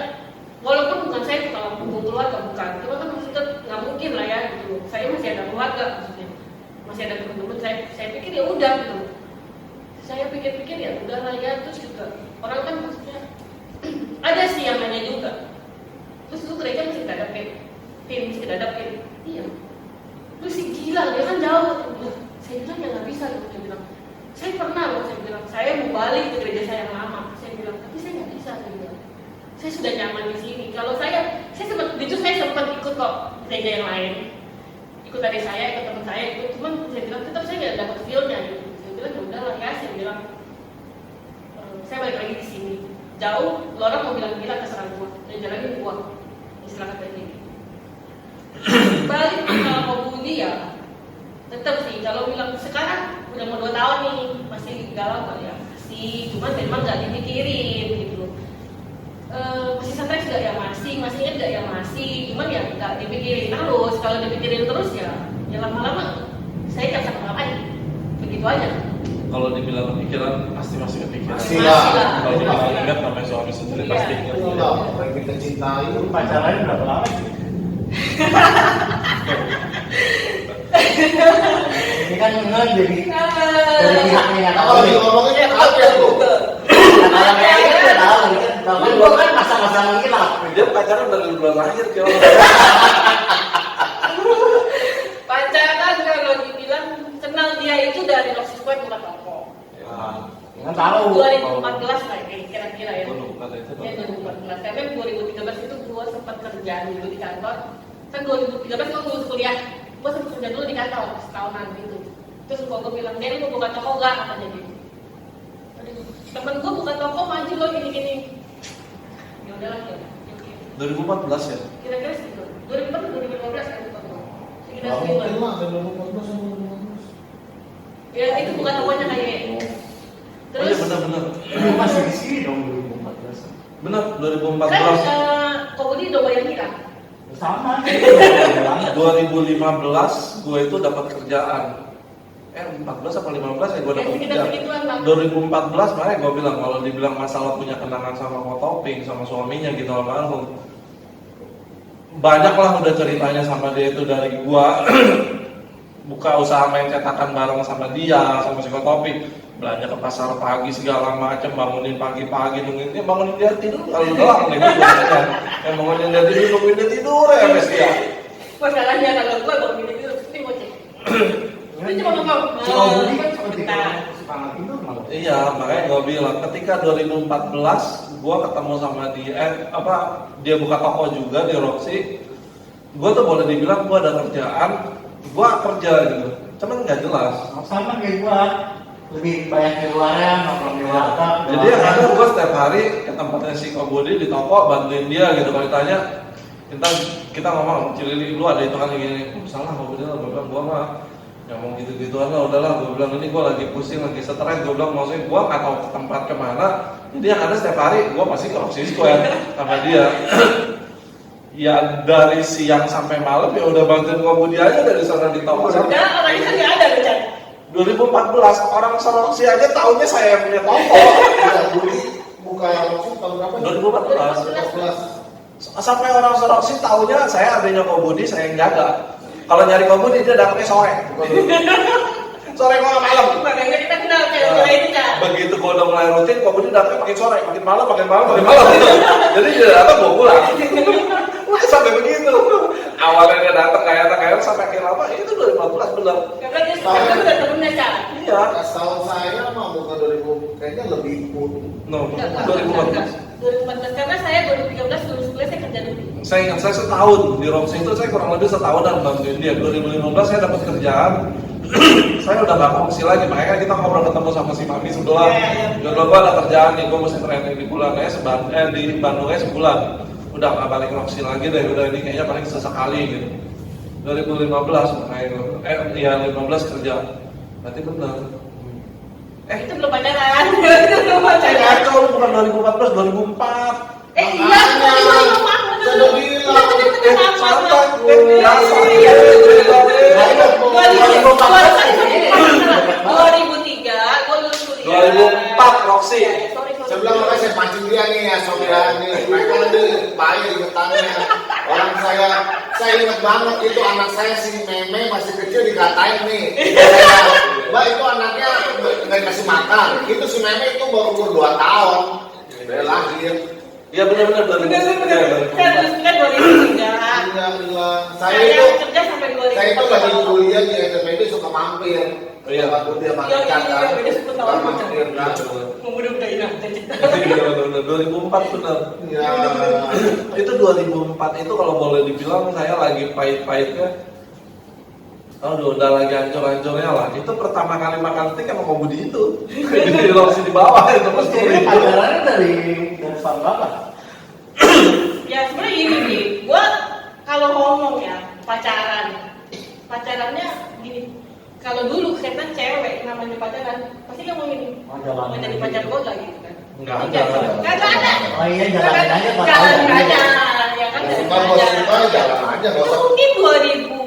D: walaupun bukan saya tukang punggung keluarga bukan, cuma kan maksudnya nggak mungkin lah ya gitu. Saya masih ada keluarga maksudnya, masih ada teman-teman. Saya pikir ya udah gitu. Saya pikir-pikir ya udah lah ya, terus juga orang kan maksudnya ada sih yang nanya juga. Terus lu gereja mesti dadapin, mesti dadapin. Iya. Lu sih gila, dia kan jauh. Saya bilang ya nggak bisa gitu. Saya bilang, saya pernah loh, saya bilang saya mau balik ke gereja saya yang lama. Saya bilang, tapi saya nggak bisa. Saya bilang, saya sudah nyaman di sini. Kalau saya sempat ikut kok gereja yang lain. Ikut adik saya, ikut teman saya, ikut. Cuman saya bilang tetap saya nggak dapat feel-nya gitu. Saya bilang ya udah lah ya. Saya bilang, saya balik lagi di sini. Jauh, orang mau bilang gila terserah gua. Dan jalanin gua. Istilah kata ini. Balik kalau mau budi ya, tetap sih. Kalau bilang sekarang udah mau 2 tahun nih, masih galau kali ya. Masih, cuman memang nggak dipikirin gitu loh. Masih stres nggak ya masih ingat nggak ya masih, cuman ya nggak dipikirin terus. Kalau dipikirin terus ya lama-lama saya nggak sama lagi. Begitu aja.
A: Kalau dibilang kepikiran pasti masih kepikiran.
C: Pasti lah.
A: Kalau dibilang ingat namanya suami sendiri
D: Iya.
A: pasti ingat.
C: Enggak, apa yang kita cintai itu
B: Pacarannya berapa lama sih? Ini kan ngelan dari pihaknya yang
C: kalau ngomongnya apa ya tuh?
B: Kalau kayak gitu udah tahu kan. Tapi gua kan masa-masa menghilang.
A: Dia pacaran dari bulan lahir kira.
D: Pacaran kalau dibilang kenal dia itu dari Roxy Square bukan toko.
B: Kan tahu.
D: 2014 lah kira-kira ya.
A: Bukan itu.
D: Ya 2014. Karena 2013 itu gua sempat kerja dulu di kantor. Kan 2013 gua lulus kuliah. Gua sempat kerja dulu di kantor setahunan gitu. Terus gua bilang, "Dari mau buka toko enggak?" katanya gitu. Temen gua buka toko maju loh gini-gini. Ya udahlah ya.
A: 2014 ya?
D: Kira-kira segitu. 2014 2015 kan buka toko. Sekitar
C: Nggak
D: segitu.
C: mungkin lah, dari 2014 sampai 2015.
D: Ya itu bukan tokonya kayaknya.
A: Oh iya
D: Terus
A: benar-benar.
B: Lu masih di sini dong 2014.
A: Benar
D: kan
A: 2014.
D: Kok Budi udah bayar kita?
B: Sama.
A: 2015 gue itu dapat kerjaan. 14 apa 15 ya gue dapat
D: Sekitar
A: kerjaan.
D: segituan lah.
A: 2014 makanya gue bilang kalau dibilang masalah punya kenangan sama Kotoping sama suaminya gitu almarhum. Banyak lah udah ceritanya sama dia itu dari gua buka usaha main cetakan bareng sama dia sama si Kotoping, belanja ke pasar pagi segala macam, bangunin pagi-pagi nungguin dia, bangunin dia tidur kalau doang nih biasanya. Yang bangunin dia tidur nungguin dia tidur ya mes dia.
D: Masalahnya kalau gue bangun itu pasti mau cek. Itu cuma ngomong.
B: Cuma Budi kan seperti
D: Bentar.
B: semangat itu malah.
A: Iya, makanya gue bilang ketika 2014 gue ketemu sama dia, dia buka toko juga di Roxy. Gue tuh boleh dibilang gue ada kerjaan, gue kerja gitu, cuman nggak jelas.
B: Sama kayak gua, lebih banyak di luarnya, nongkrong di warteg.
A: Jadi yang ada gue setiap hari ke tempatnya si Kobudi di toko bantuin dia gitu. Kalau ditanya, kita ngomong Cilili lu ada hitungan gini, salah Kobudi lah, gue bilang gue mah ngomong gitu-gituan lah, udahlah. Gue bilang ini gue lagi pusing, lagi stres. Gue bilang maksudnya gue nggak tahu ke tempat kemana. Jadi yang ada setiap hari gue pasti ke Roxy Square sama dia. Ya dari siang sampai malam ya udah bantuin Kobudi aja dari sana di toko.
D: Karena orangnya kan nggak ada Chan.
A: 2014 orang Roxy aja taunya saya yang punya toko.
C: Ya, Budi buka Roxy tahun berapa?
A: 2014. Sampai orang Roxy taunya saya adanya Kobudi, saya yang jaga. Kalau nyari Kobudi dia datangnya sore. Sore kok nggak malam.
D: Makanya kita kenal kayak mulai itu kan.
A: Begitu gue udah mulai rutin, kok gue datang makin sore, makin malam. Jadi dia datang gue pulang. Wah, sampai begitu. Awalnya dia datang kayak sampai akhir lama, itu 2015 benar.
D: Karena dia sekarang udah temennya kan.
A: Iya.
C: Setahu saya mah bukan 2000, kayaknya lebih
A: No,
D: Enggak,
A: 2014.
D: 2014 karena saya 2013 lulus kuliah saya kerja dulu.
A: Saya ingat saya setahun di Romsey itu saya kurang lebih setahun dan bantuin dia. 2015 saya dapat kerjaan. Saya udah gak kongsi lagi, makanya kita ngobrol ketemu sama si Mami sebelah. Jodoh gue ada kerjaan nih, gue mesti training di bulan di Bandungnya sebulan. Udah gak balik Romsey lagi deh, udah ini kayaknya paling sesekali gitu. 2015 makanya 15 kerja. Berarti benar.
D: Itu belum pacaran. Itu belum pacaran.
A: Kacau, lu bukan 2014, 2004.
D: Iya,
C: Sudah bilang.
A: Santai,
D: Iya. 2003, gue lulus kuliah.
A: 2004 Roxy.
D: Sorry.
C: Saya bilang makanya saya pancing dia nih ya Sofia nih. Mereka lebih bahaya ingetannya. Orang saya inget banget itu anak saya si Meme masih kecil dikatain nih. Mbak itu anaknya nggak dikasih makan. Itu si Meme itu baru umur 2 tahun. Dia lahir.
A: Iya benar-benar
D: Bener. Saya lulus kan 2003.
C: Iya. Saya
D: Saya
C: itu
D: kerja sampai 2004.
C: saya itu lagi kuliah di SMPD suka mampir.
A: Iya.
C: Waktu dia makan
D: Iya,
C: kan.
D: beda 10 tahun.
C: Mampir kan.
D: Memudah-mudahin aja.
A: Iya benar 2004 benar.
C: Iya.
A: Itu 2004 itu kalau boleh dibilang saya lagi pahit-pahitnya. Aduh, udah lagi hancur-hancurnya lah. Itu pertama kali makan steak sama Ko Budi itu. Di lokasi di bawah itu
B: Terus
A: pasti.
B: kayaknya pacarannya dari tahun berapa?
D: Ya sebenarnya gini nih, gue kalau ngomong ya pacarannya gini. Kalau dulu kita cewek namanya pacaran, pasti kamu gini,
B: Jalan.
D: mau jadi pacar gue gak gitu kan?
A: Enggak ada.
D: Kagak ada.
B: Oh iya, jalanin aja Pak.
D: Jalanin aja, ya kan jalanin
C: Kalau
D: aja.
C: suka jalan aja nggak
D: Itu
C: usah.
D: mungkin 2000.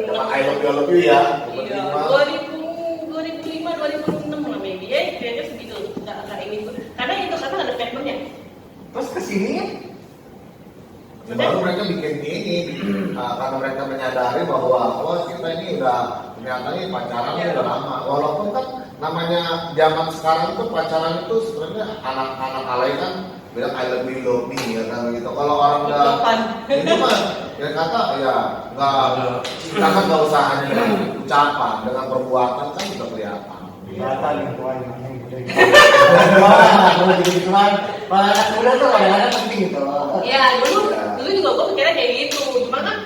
C: I love you ya.
D: Iya, 2005, 2006 lah maybe ya, kira-kira segitu. Nggak ini karena itu karena ada statementnya.
B: Terus kesini
C: Ya, baru mereka bikin ini karena mereka menyadari bahwa wah kita ini udah ternyata ini pacarannya udah lama. Walaupun kan namanya zaman sekarang itu pacaran itu sebenarnya anak-anak alay kan bilang I love me ya kan gitu. Kalau orang udah ini mah ya kata ya nggak kita kan nggak usah hanya dengan ucapan, dengan perbuatan kan sudah kelihatan.
B: kelihatan ya tuanya yang gede. Wah, kalau gitu kan, anak muda tuh kadang-kadang penting gitu.
D: Ya dulu juga gue pikirnya kayak gitu, cuma kan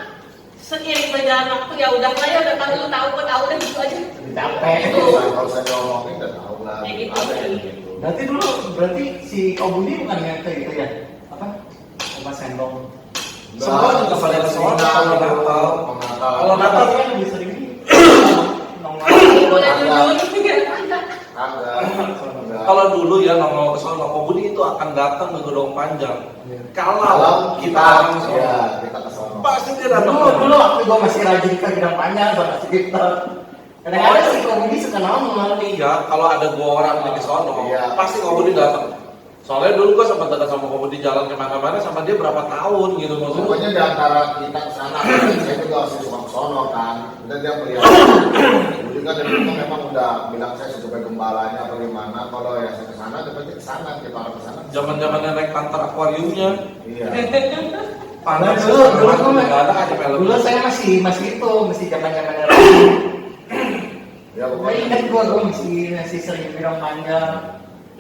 D: seiring berjalan waktu ya udah lah ya udah tahu udah gitu aja.
B: Capek.
C: Kalau saya ngomongin udah tahu lah.
D: Kayak gitu.
C: Ada yang gitu.
B: Berarti si Ko Budi bukan yang kayak gitu ya? Apa? Obat sendong.
A: Semua juga pada kesono kalau Natal. Kalau Natal
B: kan lebih sering ini.
D: Boleh jujur.
A: Kalau dulu ya nongol ke sono, Ko Budi itu akan datang ke Gedung Panjang. Kalau
C: Kalau
A: kita orang
C: ya
A: sono,
C: kita ke sono.
A: pasti dia datang.
B: Dulu waktu gua masih rajin ke Gedang Panjang sama sekitar. Kadang-kadang si Ko Budi suka nongol.
A: Iya, kalau ada dua orang di sono,
C: Iya.
A: pasti Ko Budi datang. Soalnya dulu gua sempat dekat sama Ko Budi jalan kemana-mana sama dia berapa tahun gitu maksudnya.
C: Pokoknya di antara kita ke sana, saya juga masih suka ke sono kan. Dan dia melihat, jadi kan dari itu memang udah bilang saya sebagai gembalanya atau gimana. Kalau ya saya ke sana, kita ke sana, kita orang ke sana.
A: Zaman-zamannya naik kantor akuariumnya.
C: Iya.
A: Panas
B: Dulu gua
A: nggak ada aja film.
B: dulu saya masih zaman-zaman
C: Ya
B: Gue
C: pokoknya.
B: ingat gue masih sering Gedang Panjang.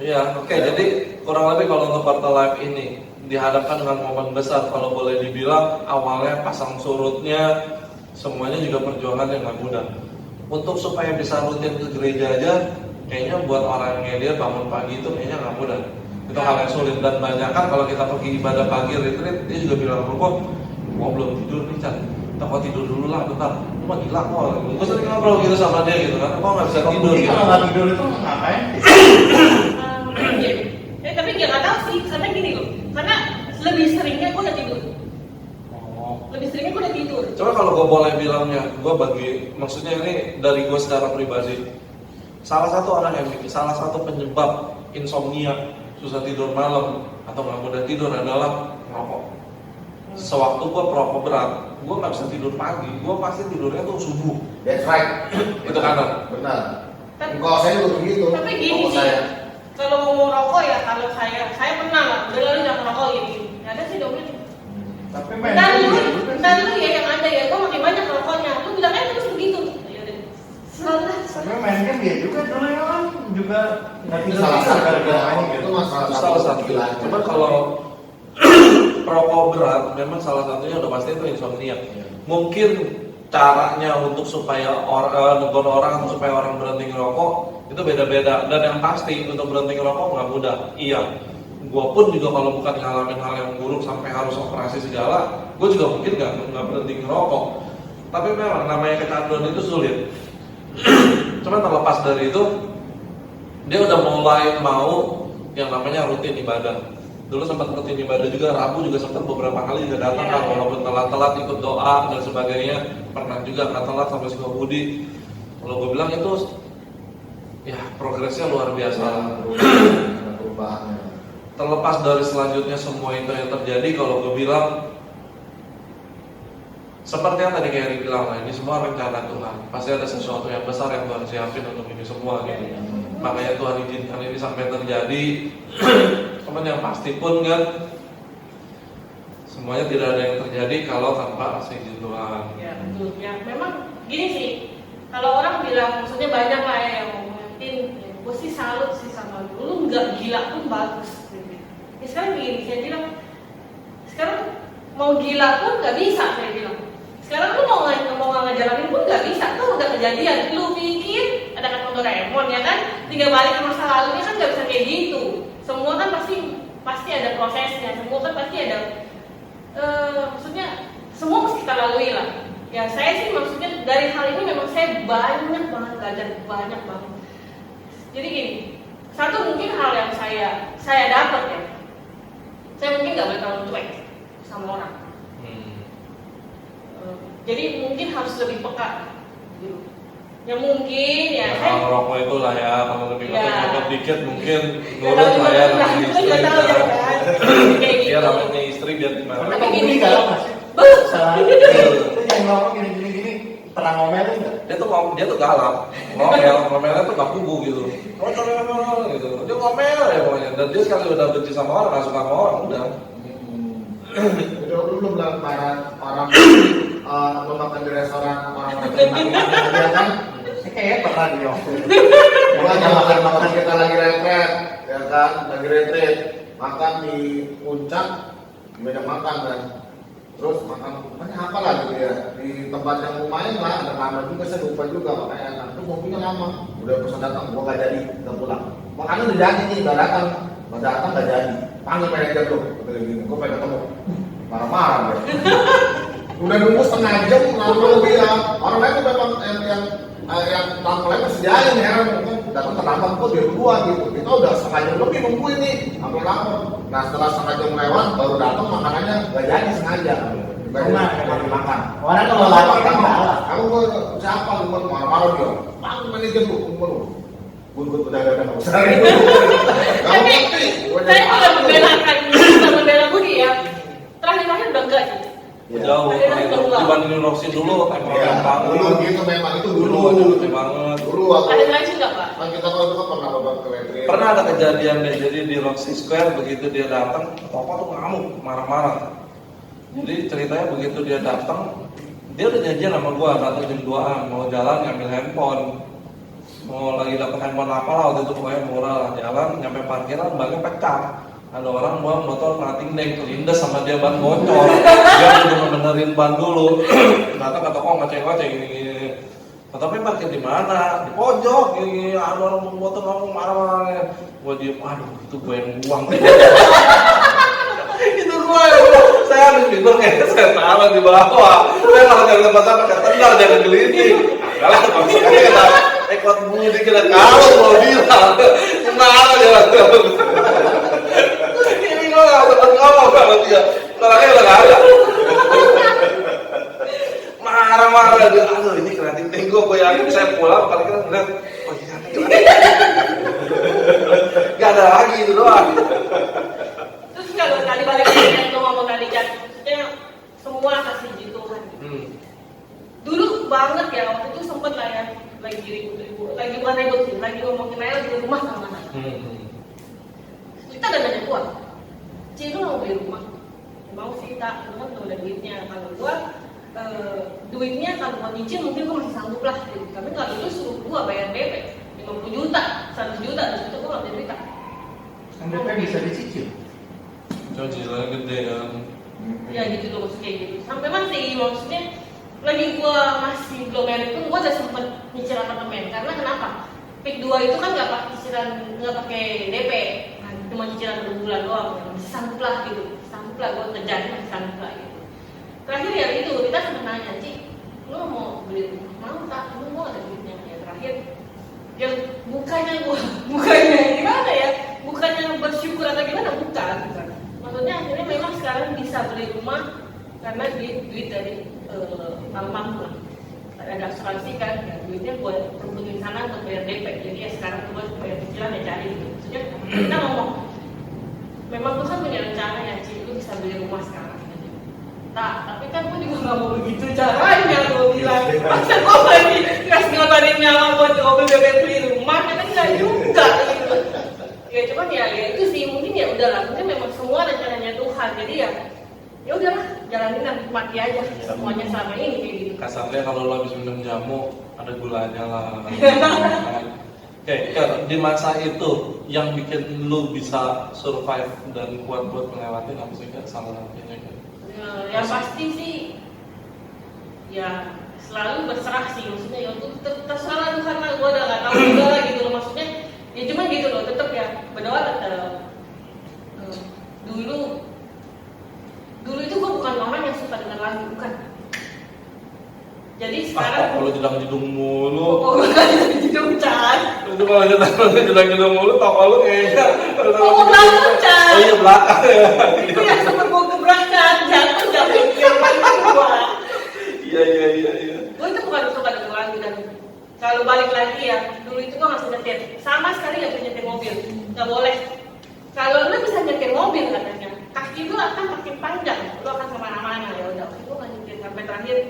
A: Iya, oke. Jadi kurang lebih kalau untuk Quarter Life ini dihadapkan dengan momen besar, kalau boleh dibilang awalnya pasang surutnya, semuanya juga perjuangan yang nggak mudah. Untuk supaya bisa rutin ke gereja aja, kayaknya buat orang yang dia bangun pagi itu kayaknya nggak mudah. Itu hal yang sulit dan banyak kan kalau kita pergi ibadah pagi retreat, dia juga bilang kok, gua belum tidur nih Chan. Kita kok tidur dulu lah bentar. Lu mah gila kok. Gua sering ngobrol gitu sama dia gitu kan. Kok nggak bisa tidur?
B: Jadi
A: Gitu.
B: kalau nggak tidur itu ngapain?
D: Tapi dia nggak tahu sih, karena gini loh, karena lebih seringnya gue udah tidur, lebih seringnya gue udah tidur.
A: Coba kalau gue boleh bilangnya, gue maksudnya ini dari gue secara pribadi. Salah satu penyebab insomnia, susah tidur malam atau nggak mudah tidur adalah ngerokok. Sewaktu gue perokok berat, gue nggak bisa tidur pagi, gue pasti tidurnya tuh subuh.
C: That's right.
A: Itu kanan.
C: Benar.
D: Tapi-
C: Kalau saya juga begitu.
D: Tapi gini
C: Kalau
D: sih,
C: saya.
D: kalau mau rokok ya, kalau saya pernah lah, udah lalu jangan rokok gini. Ya ada sih dong.
B: Tapi
D: Bentar
B: main
D: lu,
B: juga juga
D: bentar
B: sih.
D: lu ya yang ada ya, gue makin banyak rokoknya. Lu bilang aja terus begitu. Ya udah. Selalu.
B: Tapi main kan dia juga dulu ya kan juga nggak
C: Itu
B: tidur
C: salah satu.
B: gara-gara main
C: Itu
B: gitu.
C: masalah
A: Itu salah satu.
C: pilihan.
A: Cuma kalau perokok berat, memang salah satunya udah pasti itu insomnia. Mungkin caranya untuk supaya negur orang atau supaya orang berhenti ngerokok itu beda-beda. Dan yang pasti untuk berhenti ngerokok nggak mudah. Iya, gue pun juga kalau bukan ngalamin hal yang buruk sampai harus operasi segala, gue juga mungkin nggak berhenti ngerokok. Tapi memang namanya kecanduan itu sulit. Cuman terlepas dari itu, dia udah mulai mau yang namanya rutin ibadah. Dulu sempat rutin ibadah juga, Rabu juga sempat beberapa kali juga datang kan, walaupun telat-telat ikut doa dan sebagainya. Pernah juga nggak telat sampai Sukabudi. Kalau gue bilang itu, ya progresnya luar biasa.
C: Ada perubahannya.
A: Terlepas dari selanjutnya semua itu yang terjadi, kalau gue bilang seperti yang tadi kayak Eri bilang lah, ini semua rencana Tuhan. Pasti ada sesuatu yang besar yang Tuhan siapin untuk ini semua gitu. Makanya Tuhan izinkan ini sampai terjadi. Cuman yang pasti pun kan, semuanya tidak ada yang terjadi kalau tanpa izin Tuhan.
D: Ya betul. Ya memang gini sih, kalau orang bilang, maksudnya banyak lah ya yang mau ngeliatin, ya, gue sih salut sih sama lu nggak gila pun bagus. Gitu. Ya sekarang begini, saya bilang, sekarang mau gila pun nggak bisa saya bilang. Sekarang lu mau ngejalanin pun nggak bisa, tuh udah kejadian. Lu pikir ada kata Doraemon ya kan, tinggal balik ke masa lalunya kan nggak bisa kayak gitu. Semua kan pasti ada prosesnya, semua kan pasti ada, maksudnya semua mesti kita lalui lah. Ya saya sih maksudnya dari hal ini memang saya banyak banget belajar, banyak banget. Jadi gini, satu mungkin hal yang saya dapat ya, saya mungkin nggak boleh terlalu cuek sama orang. Jadi mungkin harus lebih peka gitu. Ya mungkin ya saya
A: Kalau rokok itu lah ya, kalau lebih
D: Ya.
A: ngotot dikit mungkin
D: ya,
A: nurut lah ya namanya
D: kita
A: istri.
D: nggak tahu ya kan. Kayak gitu.
A: Iya namanya istri biar gimana.
D: Tapi
B: Tapi
D: gini
B: gini
D: sih.
B: galak masih.
D: Beuh.
B: Salah. Itu yang ngomong gini pernah ngomelin nggak?
A: Dia tuh galak, ngomelnya tuh gak kubu gitu. Gitu. Dia ngomel ya pokoknya. Dan dia sekali udah benci sama orang, gak suka sama orang, udah.
C: Jadi dulu bilang orang lu makan di restoran orang dia kan.
B: Saya kayaknya pernah di waktu itu.
C: Gua makan kita lagi retret, ya kan, lagi retret, makan di puncak, di meja makan kan. Terus makan apa lah gitu ya, di tempat yang lumayan lah, ada kamar juga, saya lupa juga makanya kan. Terus mobilnya lama, udah pesan datang, gua gak jadi, udah pulang. Makannya udah jadi nih, gak datang gak jadi. Panggil manajer tuh, kata dia gini, gua pengen ketemu, marah-marah dia. Udah nunggu setengah jam, lama lebih ya. Orang lain tuh memang yang tamu lain masih jalan ya, mungkin datang terlambat kok dia berdua gitu. Kita udah setengah jam lebih nungguin nih, sampai lama. Nah setelah setengah jam lewat, baru datang makanannya gak jadi sengaja.
B: Cuma
C: Emang dimakan.
B: orang kalau lapar kan galak.
C: Aku siapa lu marah-marah dia. Panggil manajer lu, kumpul. Gue udah nggak usah.
D: Tapi saya tidak membela Budi ya. Terakhir udah enggak sih.
A: Jauh dibandingin Roxy dulu temperamen banget.
C: Dulu gitu memang itu dulu.
A: Dulu banget.
C: Dulu
D: Ada lain sih enggak Pak?
C: kan kita kalau itu kan pernah bawa ke retreat.
A: Pernah ada kejadian deh, jadi di Roxy Square begitu dia datang, Papa tuh ngamuk, marah-marah. Jadi ceritanya begitu dia datang, dia udah janjian sama gua datang jam 2-an, mau jalan ngambil handphone. Mau lagi dapet handphone apa lah waktu itu pokoknya murah lah, jalan nyampe parkiran bannya pecah. Ada orang buang motor nating deng kelindes sama dia ban bocor. Dia udah benerin ban dulu. Datang ke toko ngecek-ngecek gini-gini. Tapi parkir di mana? Di pojok. Gini, ada orang motor ngomong marah-marah. Gua diem, aduh itu gue yang buang. Itu gue yang buang. Saya habis bingung saya taruh di bawah. Saya malah cari tempat apa? Tenang jangan gelitik. Kalau maksudnya kita ekot budi kita kalau mau bilang gimana jalan. Ini gue gak sempat ngomong sama dia. Orangnya udah gak ada. Marah-marah dia. Aduh ini kreatif gue yakin saya pulang paling kita ngeliat. Oh iya gak ada lagi itu doang.
D: Terus kalau tadi balik ke yang ngomong tadi kan, maksudnya banget ya, waktu itu sempet lah ya, lagi ribut, lagi bukan ribut sih, lagi ngomongin aja di rumah sama anak. Kita ada nanya gua, Ci, lu mau beli rumah? Mau sih, tak, lu kan udah ada duitnya. Kalau gua duitnya kalau mau nyicil mungkin gua masih sanggup lah gitu. Tapi kalau lu suruh gua bayar DP 50 juta, 100 juta, terus itu gua gak punya duit tak.
B: DP bisa dicicil.
A: Cicilan gede kan.
D: Ya gitu loh maksudnya gitu. Sampai masih maksudnya lagi gua masih belum married pun gua udah sempet nyicil apartemen. Karena kenapa? PIK 2 itu kan nggak pakai cicilan, nggak pakai DP, nah, cuma cicilan berbulan doang. Masih sanggup lah gitu, sanggup lah gua ngejar, masih sanggup lah gitu. Terakhir ya itu kita sempat nanya, Ci, lu mau beli rumah? Mau tak? Lu mau ada duitnya? Ya terakhir yang bukannya gimana ya? Bukannya bersyukur atau gimana? Bukan. Maksudnya akhirnya memang sekarang bisa beli rumah karena duit dari almarhum lah. Ada asuransi kan, ya, duitnya buat perbutin sana untuk bayar DP. Jadi ya sekarang cuma bayar cicilan ya cari gitu. Maksudnya kita ngomong, memang gue kan punya rencana ya, Ci, lu bisa beli rumah sekarang. Tak, tapi kan gue juga gak mau begitu caranya gue bilang. Masa gue lagi ngasih ngabarin nyawa buat gue beli rumah, kan enggak juga gitu. Ya cuman ya itu sih, mungkin ya udahlah, mungkin memang semua rencananya Tuhan. Jadi ya udahlah, jalanin dan nikmati aja semuanya selama ini kayak gitu.
A: Kasarnya kalau lo habis minum jamu ada gulanya lah. Oke, di masa itu yang bikin lu bisa survive dan kuat buat melewati apa sih Kak? Salah satunya kan?
D: Yang pasti sih ya selalu berserah sih, maksudnya ya untuk terserah Tuhan lah, gue udah gak tahu juga lah gitu loh, maksudnya ya cuma gitu loh, tetap ya berdoa tetap. Dulu itu gue bukan orang yang suka dengar lagu, bukan. Jadi sekarang
A: kalau jedang-jedung mulu.
D: oh bukan jedung Chan.
A: Itu kalau jedang-jedung mulu toko lu kayaknya.
D: Oh belakang Chan.
A: Oh iya belakang ya.
D: Itu yang sempat gue keberatan, jatuh yang paling tua.
A: Iya.
D: Gue itu bukan suka dengar lagu, dan kalau balik lagi ya, dulu itu gue nggak bisa nyetir, sama sekali nggak bisa nyetir mobil, nggak boleh. Kalau lu bisa nyetir mobil katanya, kaki lu akan makin panjang, lu akan kemana-mana. Ya udah, gue nggak nyetir sampai terakhir.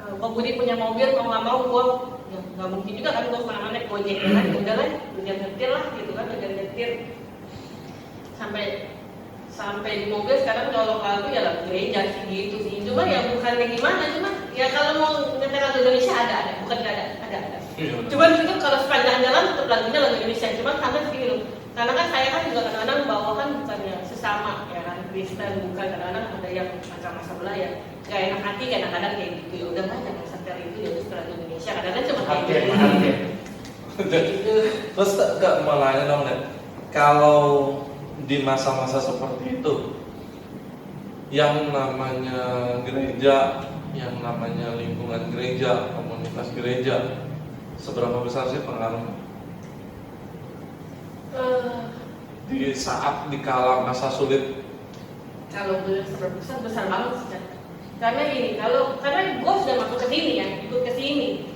D: Kalau Budi punya mobil, mau nggak mau gue ya nggak mungkin juga kan gue kemana-mana naik gojek kan, udah lah, udah nyetir lah gitu kan, udah nyetir sampai di mobil. Sekarang kalau lagu ya lagu gereja sih gitu sih, cuma ya bukannya gimana, cuma ya kalau mau nyetir lagu Indonesia ada, bukan nggak ada. Cuman itu kalau sepanjang jalan tetap lagunya lagu Indonesia, cuma karena segini loh, karena kan saya kan juga kadang-kadang bawakan bukannya sesama ya kan, Kristen, bukan, kadang-kadang ada yang macam sebelah ya gak enak hati, kadang-kadang kayak gitu. Ya udah lah, jangan setel itu, ya udah lagu Indonesia, kadang-kadang cuma kayak gitu.
A: Terus Kak mau nanya dong Nek, kalau di masa-masa seperti itu yang namanya gereja, yang namanya lingkungan gereja, komunitas gereja, seberapa besar sih pengaruhnya di saat dikala masa sulit?
D: Kalau besar banget sih kan. Karena gini, karena gue sudah masuk ke sini ya, ikut ke sini,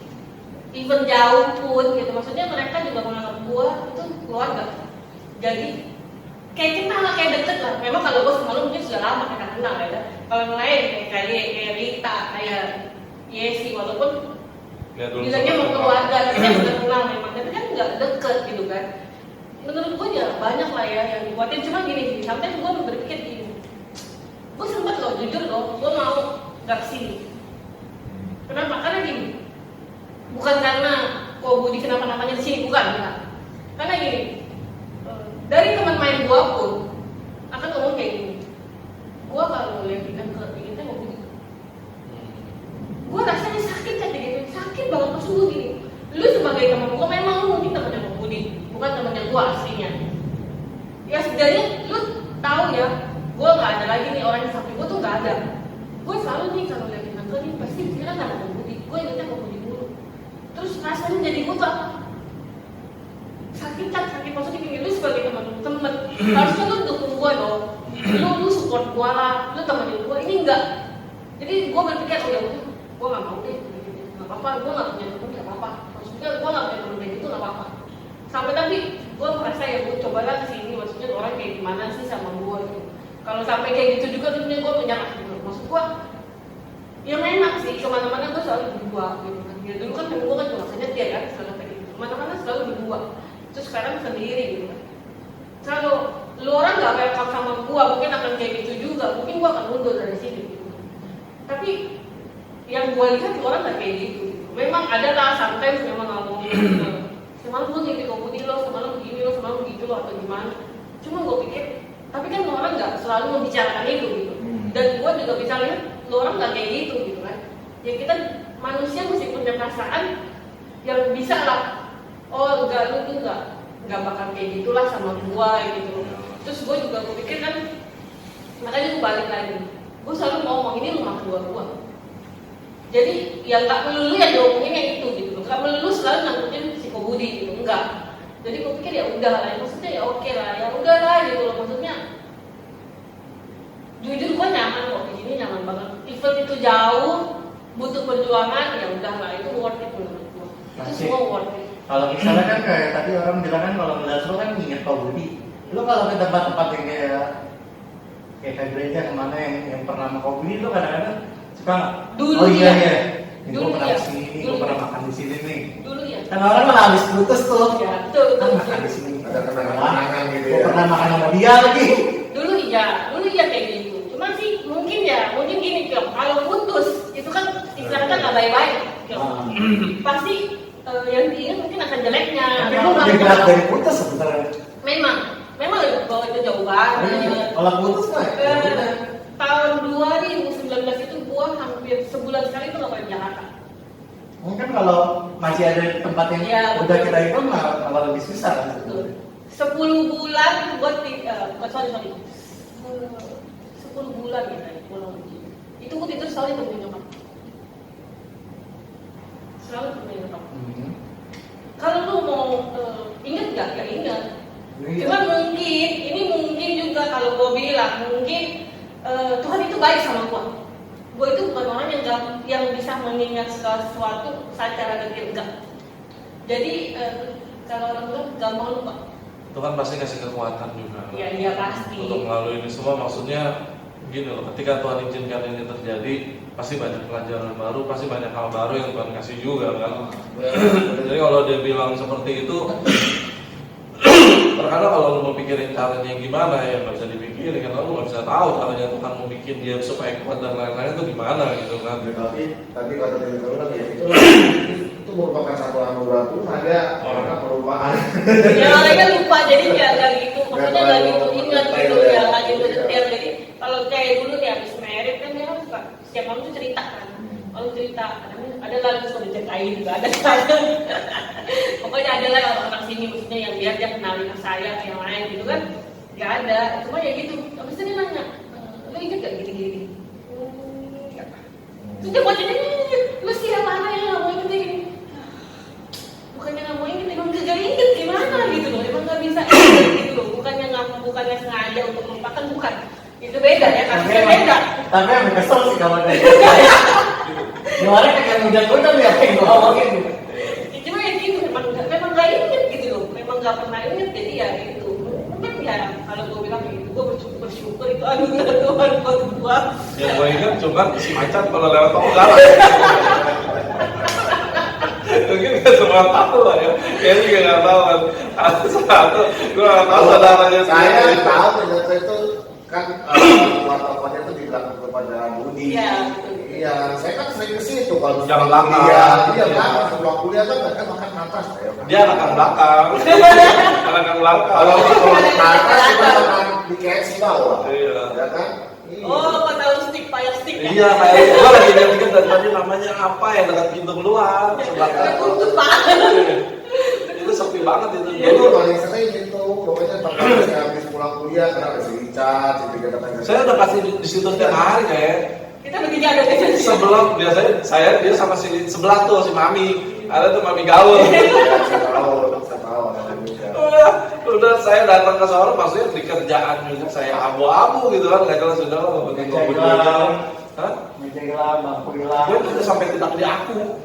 D: even jauh pun gitu, maksudnya mereka juga menganggap gue itu keluarga. Jadi kayak kita lah, kayak deket lah. Memang kalau gue sama lu mungkin sudah lama kita kenal ya. Kalau yang lain kayak Rita, kayak Yesi, walaupun bilangnya mau keluarga, kita sudah kenal memang, tapi kan nggak deket gitu kan. Menurut gue ya banyak lah ya yang dibuatin, cuma gini, sampai gue berpikir gini, gue sempet loh, jujur loh, gue mau gak kesini. Kenapa? Karena gini, bukan karena Budi kenapa-napanya di sini, bukan. Karena gini, dari teman main gue pun akan ngomong kayak gini, gue kalau lihat kita mau Budi, gue rasanya sakit kayak gitu, sakit banget. Maksud gue gini, lu sebagai teman gue memang lu mungkin temannya Budi, bukan temannya gue aslinya. Ya setidaknya lu tahu ya, gue nggak ada lagi nih orang yang samping gue tuh nggak ada. Gue selalu nih kalau lihat Nangka nih pasti pikiran sama Budi, gue ingetnya sama Budi dulu. Terus rasanya jadi gue tuh apa? Sakit, maksudnya gini, lu sebagai teman harusnya lu dukung gue dong, lu support gue lah, lu temenin gue. Ini enggak. Jadi gue berpikir, oh ya udah, gue nggak mau deh, nggak apa-apa, gue nggak punya temen, nggak apa-apa. Maksudnya gue nggak punya temen kayak gitu, nggak apa-apa. Sampai tapi gue merasa ya gue cobalah kesini, maksudnya orang kayak gimana sih sama gue gitu. Kalau sampai kayak gitu juga sebenarnya gue menyerah gitu. Maksud gue yang enak sih, kemana-mana gue selalu berdua gitu kan. Ya dulu kan gue kan cuma nyetir kan, selalu kayak gitu. Kemana-mana selalu berdua. Terus sekarang sendiri gitu kan. Kalau lu orang nggak welcome sama gue, mungkin akan kayak gitu juga. Mungkin gue akan mundur dari sini gitu. Tapi yang gue lihat lu orang nggak kayak gitu. Memang ada lah sometimes memang ngomong gitu. Semalam gue ngintip komudi lo, semalam begini lo, semalam begitu lo atau gimana. Cuma gue pikir, tapi kan lu orang nggak selalu membicarakan itu gitu. Dan gue juga bisa lihat lu orang nggak kayak gitu gitu kan. Ya kita manusia mesti punya perasaan yang bisa lah. Oh enggak, lu tuh nggak bakal kayak gitulah sama gue gitu. Terus gue juga gue pikir kan, makanya gue balik lagi. Gue selalu ngomong ini rumah gue. Jadi ya nggak melulu yang diomongin yang itu gitu. Nggak melulu selalu nangkutin si Kobudi gitu, enggak. Jadi gue pikir ya udah lah, maksudnya ya oke lah, ya udah lah gitu loh. Maksudnya jujur gue nyaman kok di sini, nyaman banget. Even itu jauh, butuh perjuangan, ya udah lah, itu worth it menurut gue. Itu semua worth it.
B: Kalau misalnya kan kayak tadi orang bilang kan kalau ngeliat lo kan inget Pak Budi. Lo kalau ke tempat-tempat yang kayak gereja kemana yang pernah sama Pak Budi, lo kadang-kadang suka nggak?
D: Dulu
B: oh iya
D: ya.
B: iya.
D: Dulu
B: Gue pernah
D: ya.
B: kesini, gue
D: Dulu
B: pernah
D: ya.
B: makan di sini nih.
D: Dulu ya.
B: Kan orang kan habis putus tuh.
D: Ya, betul.
B: Makan di sini.
C: Ada kenangan-kenangan gitu
B: Gue
C: ya.
B: pernah makan sama dia lagi.
D: Dulu iya kayak gitu. Cuma sih mungkin gini Kyong, kalau putus itu kan istilahnya kan nggak baik-baik Kyong. Pasti yang diingat mungkin akan jeleknya.
B: Tapi lo lebih berat dari putus sebenarnya.
D: Memang lebih bawa itu jauh banget.
B: Kalau putus kan?
D: Tahun 2019 itu gua hampir sebulan sekali tuh nggak pernah di Jakarta.
B: Mungkin kalau masih ada tempat yang
D: Ya,
B: udah
D: betul.
B: kita itu malah lebih susah kan
D: Betul.
B: sebetulnya.
D: 10 bulan buat sorry 10 bulan ya pulang begini. Itu gua tidur selalu temuin nyokap. Selalu temuin nyokap. Kalau lu mau ingat nggak? Ya ingat.
B: Iya.
D: Cuman mungkin juga kalau gue bilang mungkin Tuhan itu baik sama gue. Gue itu bukan orang yang bisa mengingat sesuatu secara detail, enggak. Jadi kalau orang bilang gampang lupa.
A: Tuhan pasti kasih kekuatan juga.
D: Iya pasti.
A: Untuk melalui ini semua, maksudnya gini loh, ketika Tuhan izinkan ini terjadi, pasti banyak pelajaran baru, pasti banyak hal baru yang Tuhan kasih juga kan. Jadi kalau dia bilang seperti itu, terkadang kalau lu mau pikirin caranya yang gimana ya nggak bisa dipikirin, karena lu nggak bisa tahu caranya Tuhan mau bikin dia supaya kuat dan lain-lain itu gimana gitu kan.
C: Tapi kata dia bilang ya itu merupakan satu anugerah Tuhan ya, karena perubahan.
D: Ya mereka lupa jadi nggak gitu, maksudnya nggak gitu ingat gitu ya, nggak gitu detail. Jadi kalau kayak dulu ya habis merit kan dia suka setiap malam tuh cerita kan. Kalau cerita ada lagu suka diceritain juga ada kan. Pokoknya ada lah orang sini maksudnya yang biar dia kenalin ke saya ke yang lain gitu kan. Gak ada, cuma ya gitu. Habis itu dia nanya, lu inget gak gini-gini? Terus dia buat jadi, lu siapa yang gak mau inget gini? Bukannya gak mau inget, emang gak inget gimana gitu loh. Emang gak bisa inget gitu loh. Bukannya sengaja untuk melupakan, bukan. Itu beda ya, kasusnya beda.
B: Tapi yang kesel sih kalau kayak kemarin kayak mudah-mudahan ya kayak gue ngomongin gitu.
D: Cuma ya gitu, memang gak inget gitu loh. Memang gak pernah inget, jadi ya gitu. Mungkin ya, kalau gue bilang gitu, gue bersyukur itu anugerah Tuhan buat gue.
A: Yang gue ingat cuma si macan kalau lewat tol galak. Mungkin gak semua tahu lah ya. Kayaknya juga gak tahu kan. Satu, gue gak tahu saudaranya
C: Saya
A: sendiri.
C: tahu ternyata itu kan tokohnya itu dibilang kepada Budi.
D: Iya, betul.
C: Iya, saya kan sering ke situ kalau
A: Yang belakang.
C: Iya, belakang sebelum kuliah kan mereka makan atas saya.
A: Dia anak yang belakang. Anak yang belakang.
C: Kalau ke atas kita makan di KFC bawah.
A: Iya.
C: Ya kan? Iya.
D: Oh, kok tahu stick, fire stick ya?
A: Iya, kayak gue lagi lihat dari tadi namanya apa ya dekat pintu keluar sebelah
D: Udah
A: kanan.
D: tutup pak.
A: Itu sepi banget itu.
C: Dulu paling sering itu, pokoknya pertama saya habis pulang kuliah karena ada si Richard, si Tiga datang.
A: Saya udah pasti di situ setiap hari kayak.
D: Kita bertiga ada kejadian.
A: Sebelum biasanya dia sama si sebelah tuh si Mami. Ada tuh Mami gaul.
C: Saya tahu,
A: Udah saya datang ke sana maksudnya di kerjaan juga saya abu-abu gitu kan nggak jelas sudah lah penting
B: Meja
A: gue
B: hilang.
A: Hah?
B: Meja hilang, bangku hilang.
A: Gue tuh sampai tidak diaku.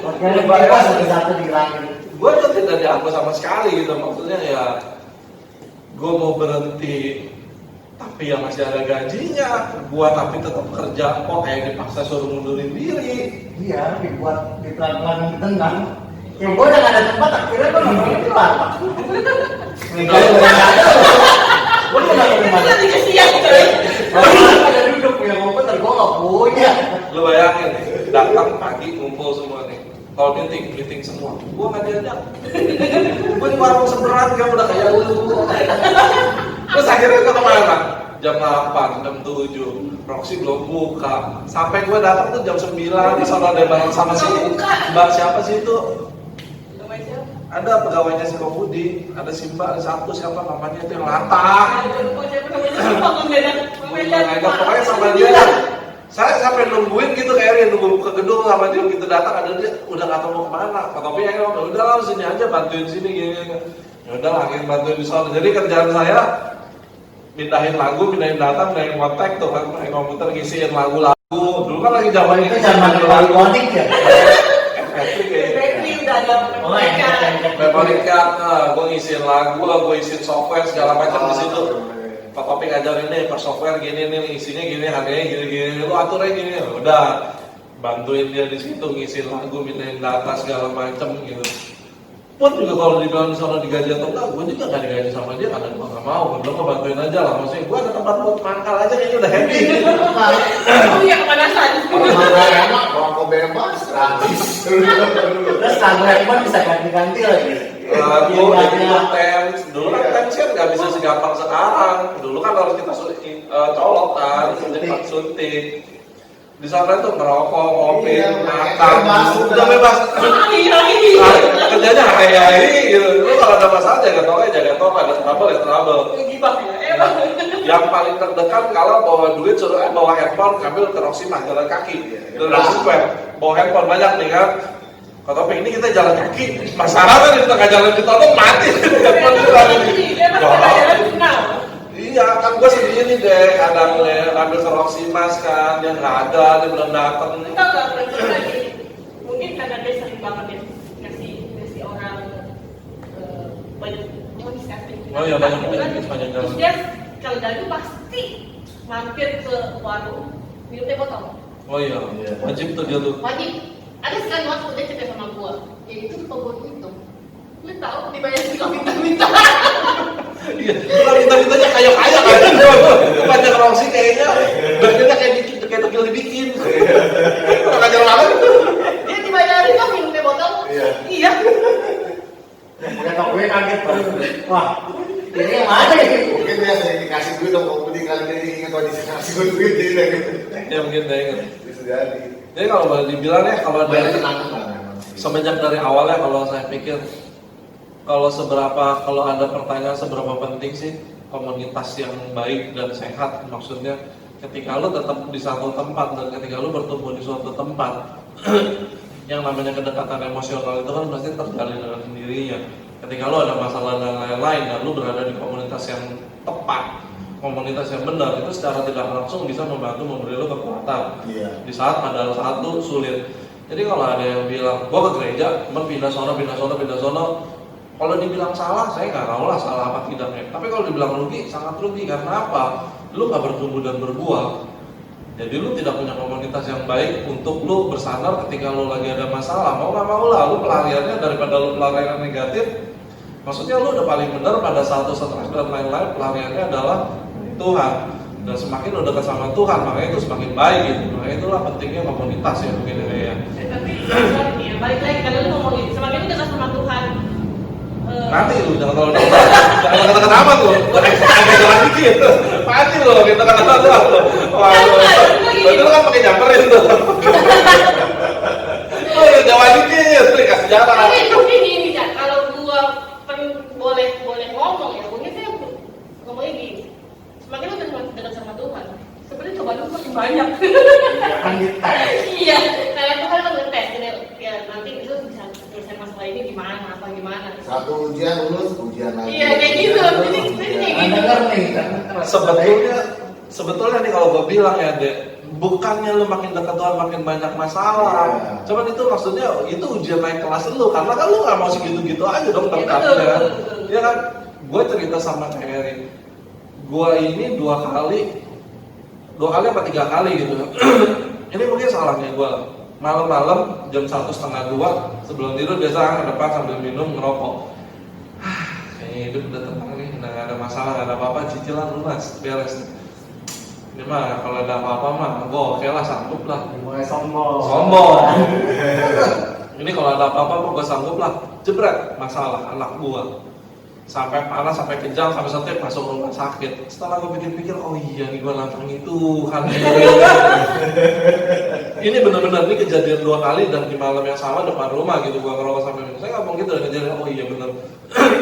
B: Makanya mereka satu-satu dihilangin.
A: Gue tuh tidak diaku sama sekali gitu maksudnya ya. Gue mau berhenti tapi ya masih ada gajinya. Gua tapi tetap kerja kok, kayak dipaksa suruh mundurin diri.
B: Iya, dibuat di pelan-pelan ditendang. Ya gue udah gak ada tempat, akhirnya gue nongkrong di luar. Gue udah gak ada. Gue udah gak ada
D: Itu
B: tempat.
D: lagi kesian coy.
B: Kalau ada duduk punya komputer, gue gak punya.
A: Lu bayangin nih, datang pagi ngumpul semua nih. Kalau meeting semua, gua nggak diajak. Gua di warung seberang, kan udah kayak lu. Terus akhirnya gua kemana? Jam 8, jam 7, Roxy belum buka. Sampai gua datang tuh jam 9, di sana ada bareng sama si Mbak siapa sih itu? Ada pegawainya si Komudi, ada si Mbak, ada satu siapa namanya itu yang latah. Pokoknya sama dia lah. Saya sampai nungguin gitu kayak dia nunggu ke gedung sama dia gitu datang ada dia udah nggak tahu mau kemana. Tapi yang udah lah sini aja bantuin sini gini. Ya udah lah akhirnya bantuin di sana. Jadi kerjaan saya mindahin lagu, mindahin data, mindahin kontak tuh kan, mindahin komputer ngisiin lagu-lagu. Dulu kan lagi zaman
B: Itu zaman elektronik ya.
D: Battery udah ada
A: Memonika, gue ngisiin lagu, gue isiin software segala macam di situ. Pak Topik ngajarin nih per software gini nih isinya gini harganya gini lu atur aja gini udah bantuin dia di situ ngisiin lagu mindahin data segala macam gitu. Pun juga kalau dibilang di sana digaji atau enggak, gue juga nggak digaji sama dia karena gue nggak mau. Gue bilang bantuin aja lah, maksudnya gue ada tempat buat mangkal aja kayaknya udah happy.
D: Oh iya kepanasan.
C: Kalau enak, rokok bebas, gratis.
B: Terus lagu handphone bisa ganti-ganti lagi.
A: Lagu dari tens, dulu kan tens kan nggak bisa segampang sekarang. Dulu kan harus kita colok kan, suntik. Di sana tuh merokok, ngopi, makan, udah bebas. Kerjanya hari-hari gitu. Lu kalau ada masalah jaga toko, ada trouble.
D: Gibah ya, emang.
A: Yang paling terdekat kalau bawa duit suruh bawa handphone, ambil ke Roximah jalan kaki. Dari Square, bawa handphone banyak nih kan. Kalau ini kita jalan kaki, masalah kan di tengah jalan kita tuh mati. Handphone kita ini. Iya, kan gue sendiri deh, kadang ambil ke Roximas kan, dia nggak ada, dia belum datang.
D: Kita nggak pernah gini. Mungkin karena dia sering banget ya ngasih orang banyak discussing.
A: Oh iya, banyak banget sepanjang jalan.
D: Terus dia kalau dagang pasti mampir ke warung minum teh botol.
A: Oh iya, wajib tuh dia tuh.
D: Wajib. Ada sekali waktu dia cerita sama gua, ya itu tuh pembuat itu. Lu tahu dibayar juga minta-minta.
A: Iya, kalau minta-mintanya kaya-kaya kan. Banyak Roxy kayaknya, bagiannya kayak tegil dibikin. Kalau jalan malam.
D: Dia dibayarin kok minum teh botol. Iya.
B: Udah tau gue kaget banget. Wah, ini yang mana ya?
C: Mungkin dia sering dikasih duit dong, kalau kali ini ingat kalau dikasih gue duit dia gitu.
A: Ya mungkin dia ingat.
C: Bisa jadi.
A: Jadi kalau boleh dibilang ya, kalau dari
C: Tenang-tenang.
A: semenjak dari awalnya kalau saya pikir kalau ada pertanyaan seberapa penting sih komunitas yang baik dan sehat, maksudnya ketika lo tetap di satu tempat dan ketika lo bertumbuh di suatu tempat yang namanya kedekatan emosional itu kan pasti terjalin dengan sendirinya. Ketika lo ada masalah dan lain-lain dan lo berada di komunitas yang tepat, komunitas yang benar, itu secara tidak langsung bisa membantu memberi lo kekuatan di saat pada saat lo sulit. Jadi kalau ada yang bilang gua ke gereja cuma pindah sono kalau dibilang salah, saya nggak tahu lah salah apa tidaknya. Tapi kalau dibilang rugi, sangat rugi. Karena apa? Lu nggak bertumbuh dan berbuah. Jadi lu tidak punya komunitas yang baik untuk lu bersandar ketika lu lagi ada masalah. Mau nggak mau lah, lu pelariannya daripada lu pelarian negatif. Maksudnya lu udah paling benar pada saat lu stres dan lain-lain, pelariannya adalah Tuhan. Dan semakin lu dekat sama Tuhan, makanya itu semakin baik gitu. Makanya itulah pentingnya komunitas ya mungkin ya.
D: Tapi sorry ya, balik lagi kalau lu ngomongin semakin lu dekat sama Tuhan.
A: Nanti lu jangan terlalu dekat. Jangan dekat-dekat amat lu. Agak jalan dikit. Mati lu kita kata-kata lu. Wah, lu kan pakai nyamperin tuh. Oh, Jawa dikit, kasih jalan.
D: Tapi mungkin gini kan, kalau gua boleh ngomong ya, mungkin saya ngomongnya gini. Semakin lu dekat sama Tuhan, sebenarnya cobaan lu makin banyak.
B: Jangan dites.
D: Iya, karena Tuhan kan ngetes, ya nanti itu bisa selesai masalah ini gimana.
C: Satu ujian lulus, ujian lagi.
D: Iya kayak gitu. Jadi kayak gitu.
B: Dengar nih,
A: sebetulnya nih kalau gue bilang ya, Dek, bukannya lu makin dekat Tuhan makin banyak masalah. Cuman itu maksudnya itu ujian naik kelas lu, karena kan lu nggak mau segitu-gitu aja dong terkatnya. Ya kan, gue cerita sama Eri. gua ini dua kali apa 3 kali gitu. Ini mungkin salahnya gua. Malam-malam jam 1:30 sebelum tidur biasa ke depan sambil minum ngerokok. Kayaknya hidup udah tenang nih, nggak ada masalah, nggak ada apa-apa, cicilan lunas, beres. Ini mah kalau ada apa-apa mah, oke lah, sanggup lah.
B: Mulai sombong.
A: Ini kalau ada apa-apa gue sanggup lah. Jebret, masalah anak gua sampai panas, sampai kejang, sampai setiap masuk rumah sakit. Setelah gue pikir-pikir, oh iya nih gue nantangin Tuhan. Ini benar-benar ini kejadian 2 kali dan di malam yang sama depan rumah gitu. Gue ngerokok sampai minum. Saya ngomong gitu dan kejadian, oh iya benar.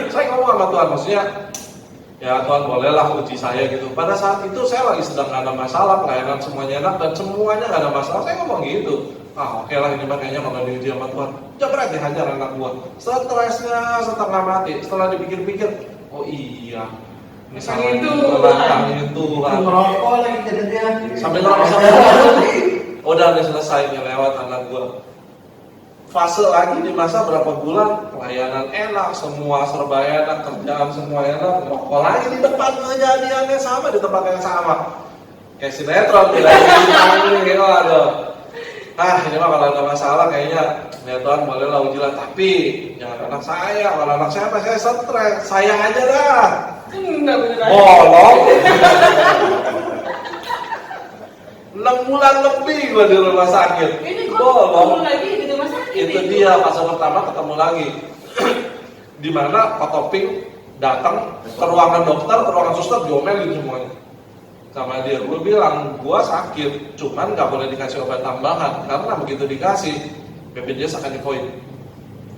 A: Saya ngomong sama Tuhan, maksudnya ya Tuhan bolehlah uji saya gitu. Pada saat itu saya lagi sedang gak ada masalah, pelayanan semuanya enak dan semuanya gak ada masalah. Saya ngomong gitu. Oke lah ini makanya bakal diuji sama Tuhan. Jebret dihajar anak gua. Stresnya setengah mati. Setelah dipikir-pikir, oh iya. Misalnya nantangin Tuhan.
B: Ngerokok lagi jadi dia.
A: Sampai ngerokok udah selesai nih lewat anak gua. Fase lagi di masa berapa bulan pelayanan enak, semua serba enak, kerjaan semua enak, ngerokok lagi di depan kejadiannya sama di tempat yang sama. Kayak sinetron ini aduh. Ini mah kalau ada masalah kayaknya ya Tuhan bolehlah uji lah, tapi jangan anak saya, kalau anak saya saya stres, saya aja dah. Bolong. 6 bulan lebih gua di rumah sakit.
D: Ini kok
A: Bolong.
D: ketemu lagi di rumah sakit.
A: Itu dia fase pertama ketemu lagi. Di mana Pak Toping datang ke ruangan dokter, ke ruangan suster diomelin semuanya. Sama dia, gue bilang gue sakit, cuman nggak boleh dikasih obat tambahan karena begitu dikasih BPJS akan dipoin.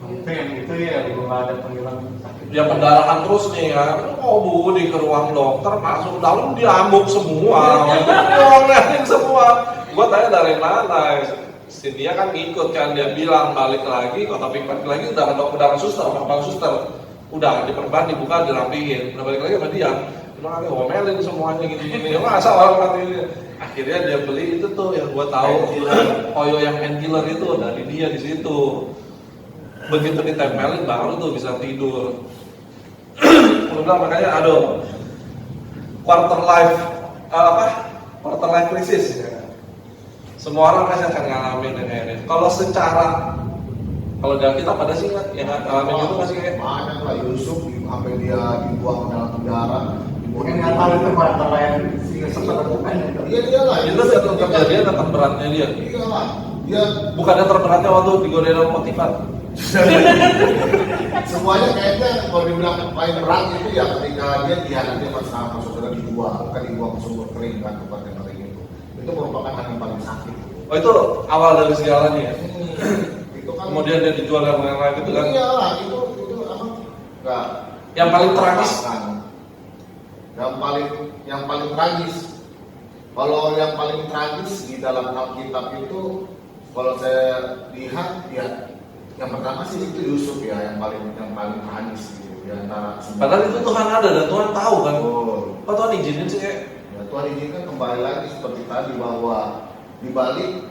B: Mungkin itu ya, belum ada panggilan sakit.
A: Dia pendarahan terus nih ya, bu di ke ruang dokter masuk dalam diambuk semua, diomelin semua. Gue tanya dari mana? Si dia kan ngikut kan, dia bilang balik lagi, kok tapi balik lagi udah suster, udah diperban, dibuka, dirapihin, udah balik lagi sama dia. Makanya ngomelin semuanya gini-gini, masa orang mati ini. Akhirnya dia beli itu tuh yang gua tahu, Oyo yang painkiller itu dari dia di situ. Begitu ditempelin baru tuh bisa tidur. Udah makanya quarter life crisis. Semua orang pasti akan ngalamin yang ini. Kalau dari kita pada sih yang ngalamin itu masih kayak
C: banyak lah. Yusuf sampai dia dibuang dalam penjara.
B: Mungkin nggak tahu itu faktor lain sehingga sempat bukan.
C: Iya lah.
A: itu satu kejadian tetap beratnya dia.
C: Iya lah. Dia
A: Bukannya terberatnya waktu digodain sama motivat.
C: semuanya kayaknya kalau dibilang paling berat itu ya ketika dia dihianati sama saudara dibuang ke sumur kering kan, tempat yang kering itu. Itu merupakan hal yang paling sakit.
A: Oh itu awal dari segalanya ya.
C: Itu kan.
A: Kemudian dia dijual sama yang lain itu kan.
C: Iya lah, itu apa? Enggak.
A: Yang paling tragis.
C: Yang paling tragis. Kalau yang paling tragis di dalam Alkitab itu, kalau saya lihat ya, yang pertama sih itu Yusuf ya, yang paling tragis gitu di antara semua.
A: Padahal itu Tuhan ada dan Tuhan tahu kan.
C: Oh.
A: Kok Tuhan izinin sih kayak?
C: Ya, Tuhan izinkan kembali lagi seperti tadi bahwa di balik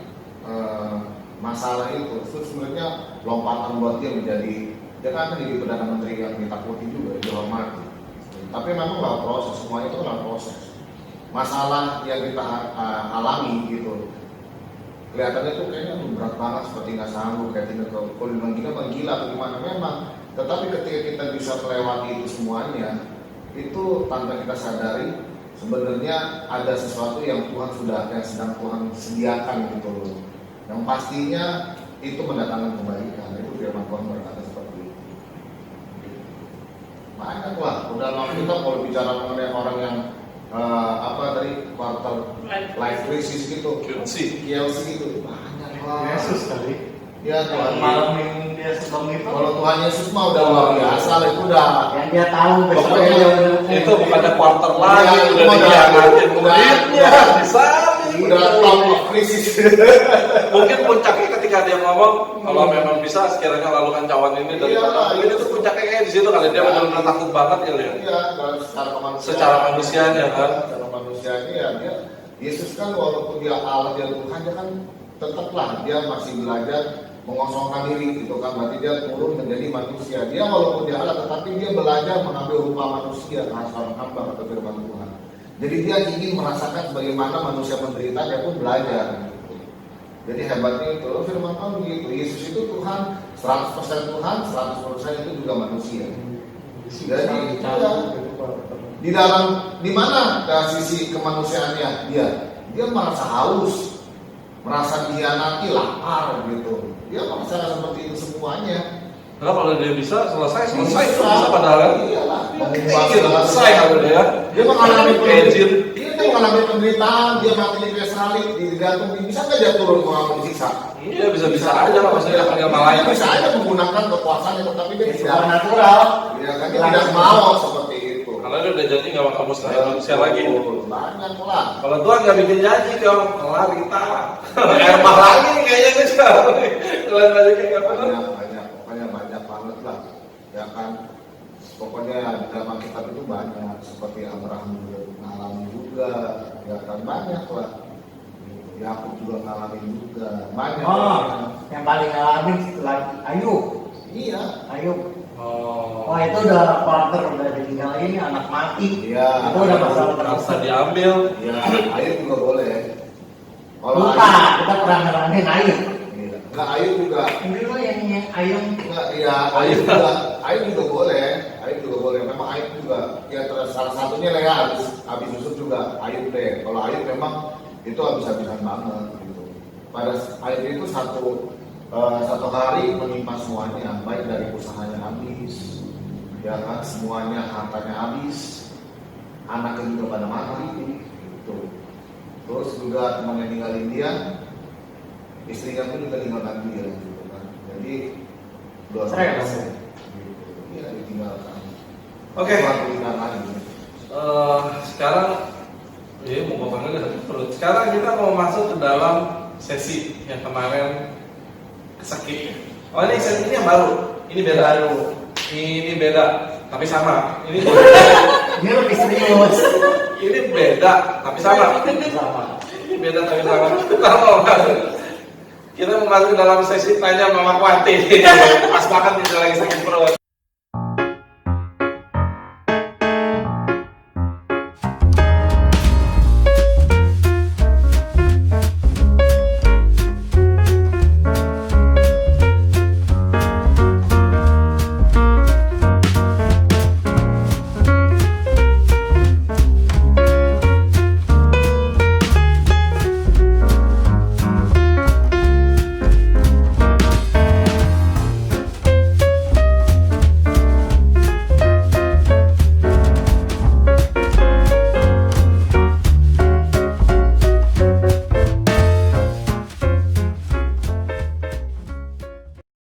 C: masalah itu sebenarnya lompatan buat dia menjadi, dia kan jadi perdana menteri yang ditakuti juga, dihormati. Tapi memang lah proses, semuanya itu kan proses. Masalah yang kita alami gitu, kelihatannya tuh kayaknya berat banget, seperti nggak sanggup, kayak tidak kalau dibilang gila atau gimana memang. Tetapi ketika kita bisa melewati itu semuanya, itu tanpa kita sadari sebenarnya ada sesuatu yang sedang Tuhan sediakan gitu loh. Yang pastinya itu mendatangkan kebaikan. Itu firman Tuhan berkata seperti itu. Banyak lah. Udah kita kalau bicara mengenai orang yang quarter life crisis gitu, KLC gitu, banyak lah.
B: Yesus kali.
C: Ya Tuhan.
B: Malam yang dia sebelum itu.
C: Kalau Tuhan Yesus mah udah luar biasa lah, itu udah.
B: Yang dia tahu besoknya
C: Pokoknya
B: dia
A: Itu bukannya quarter lagi,
C: Iya,
A: udah dihianatin muridnya, disaling.
C: Udah top of krisis.
A: Mungkin puncaknya ketika dia ngomong, kalau memang bisa sekiranya lalukan cawan ini dari
C: Iya,
A: ini tuh puncaknya kayak di situ kali dia benar-benar takut banget ya lihat.
C: Iya,
A: Secara manusianya kan.
C: Secara manusianya ya dia Yesus kan walaupun dia Allah, dia Tuhan, dia kan tetaplah dia masih belajar mengosongkan diri gitu kan, berarti dia turun menjadi manusia. Dia walaupun dia Allah tetapi dia belajar mengambil rupa manusia, seorang hamba atau firman Tuhan. Jadi dia ingin merasakan bagaimana manusia menderita, dia pun belajar. Jadi hebatnya itu, firman Tuhan begitu. Yesus itu Tuhan, 100% Tuhan, 100% itu juga manusia. Jadi di dalam, di mana sisi kemanusiaannya dia merasa haus, merasa dihianati, lapar gitu. Dia merasa seperti itu semuanya.
A: Nah, kalau dia bisa selesai itu
C: Bisa.
A: bisa padahal kan?
C: Iyalah.
A: Gitu, selesai kalau dia.
C: Dia mengalami
A: Kejir.
C: dia mengalami penderitaan, dia mati di kayu salib, digantung, bisa nggak dia turun mengalami disiksa?
A: Iya bisa aja lah, maksudnya panggil
C: Dia
A: malaikat.
C: bisa aja menggunakan kekuasaannya, tetapi dia tidak.
B: Natural.
C: Ya kan dia tidak mau seperti itu.
A: Karena dia udah janji nggak bakal musnah manusia lagi.
C: Banyak lah.
A: Kalau Tuhan nggak bikin janji dong, kelar kita. Kayak mah lagi nih kayaknya nih sekarang. Kelar aja kayak apa?
C: Pokoknya banyak banget lah. Ya kan. Pokoknya dalam kitab itu banyak, seperti Abraham juga mengalami juga, ya kan banyak lah. Yakub juga mengalami juga, banyak.
B: Yang paling ngalamin setelah Ayub.
C: Iya.
B: Ayub.
A: Oh.
B: Wah itu udah partner udah ditinggalin, anak mati.
C: Iya.
B: Itu udah masalah
A: Rasa diambil.
C: Ya, Ayub juga boleh.
B: Lupa, kita pernah ngalamin Ayub.
C: Iya. Nah, Ayub juga.
B: Ini lo yang Ayub.
C: Enggak, iya, Ayub juga boleh. Ayub juga boleh. Memang Ayub juga, ya salah satunya lah ya, habis Yusuf juga Ayub deh. Kalau Ayub memang itu habis-habisan banget gitu. Pada Ayub itu satu hari menimpa semuanya, baik dari usahanya habis, ya kan, semuanya hartanya habis, anaknya juga pada mati, gitu. Terus juga temannya ninggalin dia, istrinya pun juga ninggalkan dia, gitu kan. Jadi dua
B: Stres.
C: gitu. Iya, ditinggalkan.
A: Oke.
C: Suatu lagi.
A: Sekarang ya mau ngomong lagi satu perut. Sekarang kita mau masuk ke dalam sesi yang kemarin sakit. Oh ini sesi ini yang baru. Ini beda. Ini beda, tapi sama. Ini
B: Dia lebih serius.
A: ini beda, tapi sama.
B: Sama.
A: Ini beda tapi sama. Kita mau masuk ke dalam sesi tanya Mama Kuati. Pas banget kita lagi sakit perut.